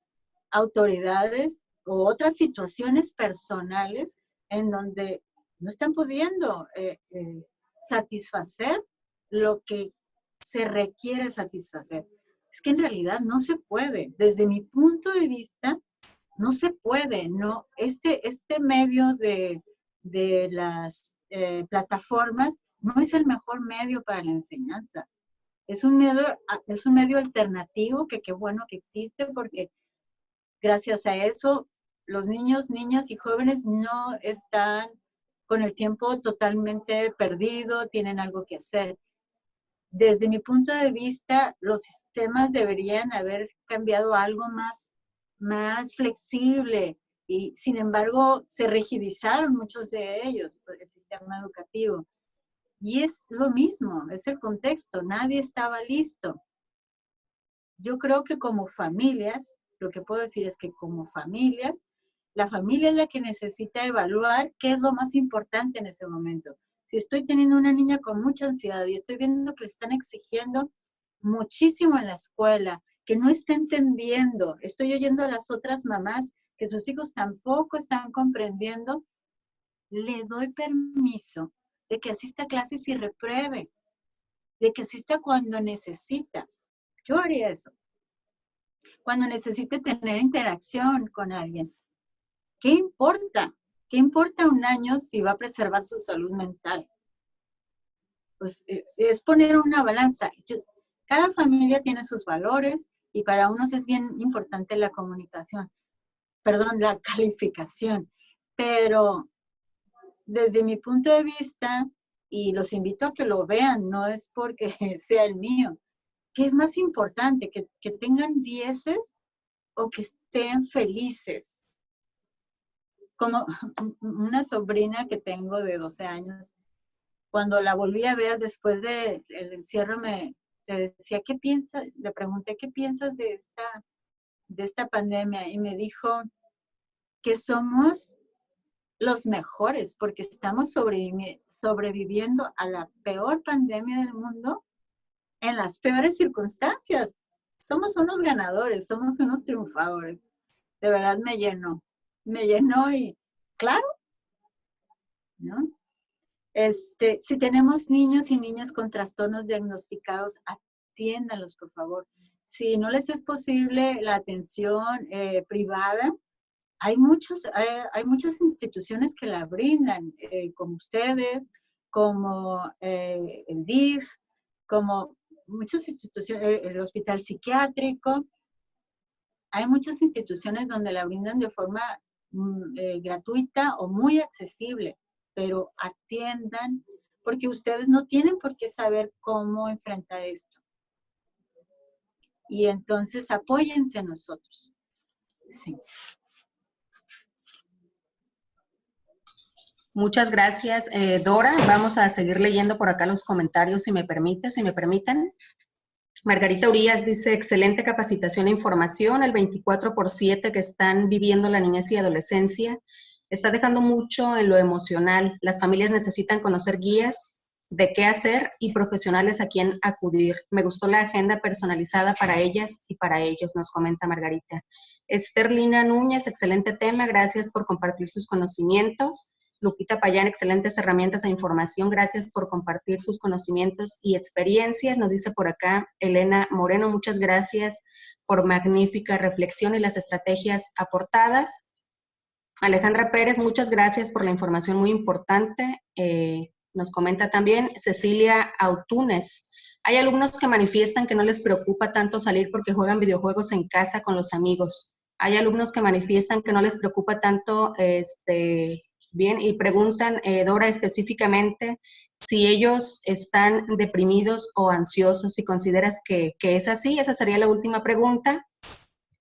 autoridades o otras situaciones personales en donde no están pudiendo satisfacer lo que se requiere satisfacer. Es que en realidad no se puede. Desde mi punto de vista, no se puede. No, este medio de las plataformas no es el mejor medio para la enseñanza. Es un medio alternativo que qué bueno que existe porque gracias a eso los niños, niñas y jóvenes no están con el tiempo totalmente perdido, tienen algo que hacer. Desde mi punto de vista, los sistemas deberían haber cambiado a algo más flexible y sin embargo se rigidizaron muchos de ellos, el sistema educativo. Y es lo mismo, es el contexto, nadie estaba listo. Yo creo que como familias, lo que puedo decir es que como familias, La familia es la que necesita evaluar qué es lo más importante en ese momento. Si estoy teniendo una niña con mucha ansiedad y estoy viendo que le están exigiendo muchísimo en la escuela, que no está entendiendo, estoy oyendo a las otras mamás que sus hijos tampoco están comprendiendo, le doy permiso de que asista a clases y repruebe, de que asista cuando necesita. Yo haría eso. Cuando necesite tener interacción con alguien. ¿Qué importa? ¿Qué importa un año si va a preservar su salud mental? Pues es poner una balanza. Cada familia tiene sus valores y para unos es bien importante la comunicación, perdón, la calificación. Pero desde mi punto de vista, y los invito a que lo vean, no es porque sea el mío, ¿qué es más importante? ¿Que tengan 10 o que estén felices? Como una sobrina que tengo de 12 años, cuando la volví a ver después del encierro, le decía, ¿qué piensas? Le pregunté, ¿qué piensas de esta pandemia? Y me dijo que somos los mejores porque estamos sobreviviendo a la peor pandemia del mundo en las peores circunstancias. Somos unos ganadores, somos unos triunfadores. De verdad me llenó y claro, ¿no? Si tenemos niños y niñas con trastornos diagnosticados, atiéndanlos, por favor. Si no les es posible la atención privada, hay muchas instituciones que la brindan, como ustedes, como el DIF, como muchas instituciones, el hospital psiquiátrico. Hay muchas instituciones donde la brindan de forma gratuita o muy accesible, pero atiendan, porque ustedes no tienen por qué saber cómo enfrentar esto. Y entonces apóyense en nosotros. Sí. Muchas gracias, Dora. Vamos a seguir leyendo por acá los comentarios, si me permiten. Margarita Urias dice, excelente capacitación e información. El 24/7 que están viviendo la niñez y adolescencia está dejando mucho en lo emocional. Las familias necesitan conocer guías de qué hacer y profesionales a quien acudir. Me gustó la agenda personalizada para ellas y para ellos, nos comenta Margarita. Esterlina Núñez, excelente tema. Gracias por compartir sus conocimientos. Lupita Payán, excelentes herramientas e información. Gracias por compartir sus conocimientos y experiencias. Nos dice por acá Elena Moreno, muchas gracias por magnífica reflexión y las estrategias aportadas. Alejandra Pérez, muchas gracias por la información muy importante. Nos comenta también Cecilia Autunes. Hay alumnos que manifiestan que no les preocupa tanto salir porque juegan videojuegos en casa con los amigos. Hay alumnos que manifiestan que no les preocupa tanto bien, y preguntan, Dora, específicamente, si ellos están deprimidos o ansiosos, si consideras que es así. Esa sería la última pregunta.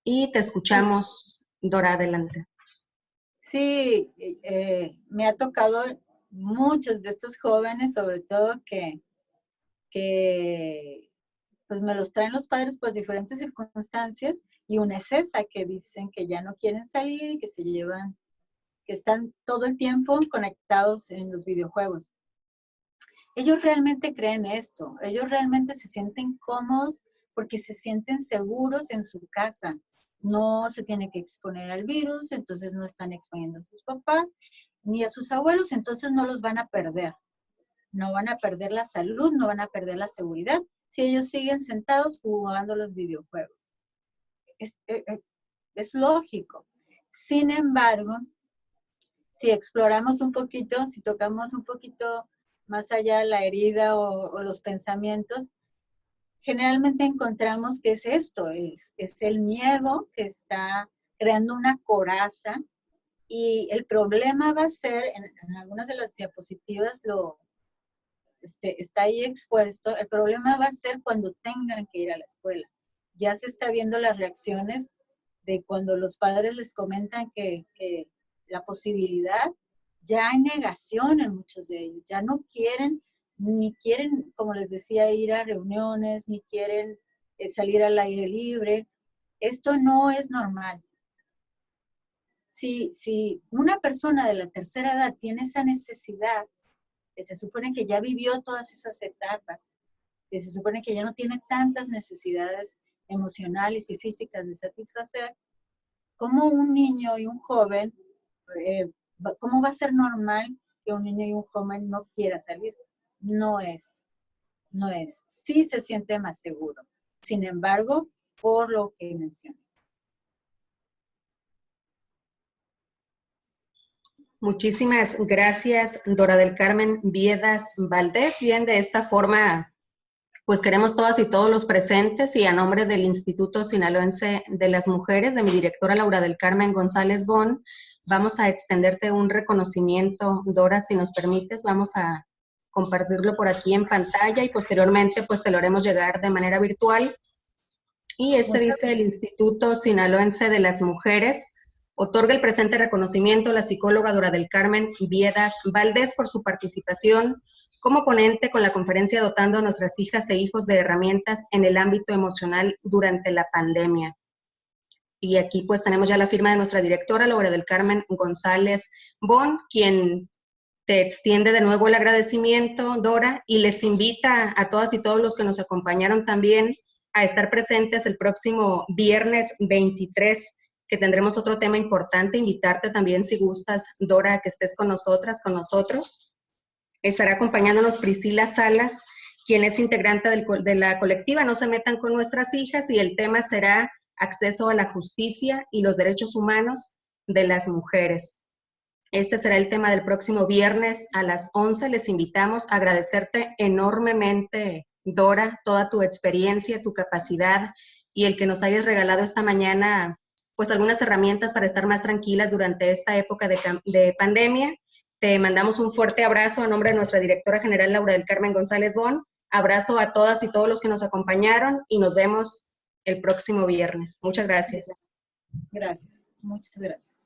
Y te escuchamos, Dora, adelante. Sí, me ha tocado muchos de estos jóvenes, sobre todo que pues me los traen los padres por diferentes circunstancias, y una es esa, que dicen que ya no quieren salir y que que están todo el tiempo conectados en los videojuegos. Ellos realmente creen esto, ellos realmente se sienten cómodos porque se sienten seguros en su casa. No se tiene que exponer al virus, entonces no están exponiendo a sus papás ni a sus abuelos, entonces no los van a perder. No van a perder la salud, no van a perder la seguridad si ellos siguen sentados jugando los videojuegos. Es lógico. Sin embargo, si exploramos un poquito, si tocamos un poquito más allá la herida o los pensamientos, generalmente encontramos que es esto, es el miedo que está creando una coraza, y el problema va a ser, en algunas de las diapositivas está ahí expuesto, el problema va a ser cuando tengan que ir a la escuela. Ya se está viendo las reacciones de cuando los padres les comentan que la posibilidad, ya hay negación en muchos de ellos, ya no quieren, ni quieren, como les decía, ir a reuniones, ni quieren salir al aire libre. Esto no es normal. si una persona de la tercera edad tiene esa necesidad, que se supone que ya vivió todas esas etapas, que se supone que ya no tiene tantas necesidades emocionales y físicas de satisfacer, ¿cómo un niño y un joven, cómo va a ser normal que un niño y un joven no quiera salir? No es. Sí se siente más seguro. Sin embargo, por lo que mencioné. Muchísimas gracias, Dora del Carmen Viedas Valdés. Bien, de esta forma, pues queremos todas y todos los presentes y a nombre del Instituto Sinaloense de las Mujeres, de mi directora Laura del Carmen González Bon, vamos a extenderte un reconocimiento. Dora, si nos permites, vamos a compartirlo por aquí en pantalla y posteriormente pues te lo haremos llegar de manera virtual. Y dice: el Instituto Sinaloense de las Mujeres otorga el presente reconocimiento a la psicóloga Dora del Carmen Viedas Valdés por su participación como ponente con la conferencia Dotando a nuestras hijas e hijos de herramientas en el ámbito emocional durante la pandemia. Y aquí pues tenemos ya la firma de nuestra directora Laura del Carmen González Bon, quien te extiende de nuevo el agradecimiento, Dora, y les invita a todas y todos los que nos acompañaron también a estar presentes el próximo viernes 23, que tendremos otro tema importante. Invitarte también, si gustas, Dora, a que estés con nosotras, con nosotros. Estará acompañándonos Priscila Salas, quien es integrante de la colectiva No se metan con nuestras hijas, y el tema será acceso a la justicia y los derechos humanos de las mujeres. Este será el tema del próximo viernes a las 11. Les invitamos a agradecerte enormemente, Dora, toda tu experiencia, tu capacidad y el que nos hayas regalado esta mañana pues algunas herramientas para estar más tranquilas durante esta época de pandemia. Te mandamos un fuerte abrazo a nombre de nuestra directora general Laura del Carmen González Bon. Abrazo a todas y todos los que nos acompañaron y nos vemos el próximo viernes. Muchas gracias. Gracias, muchas gracias.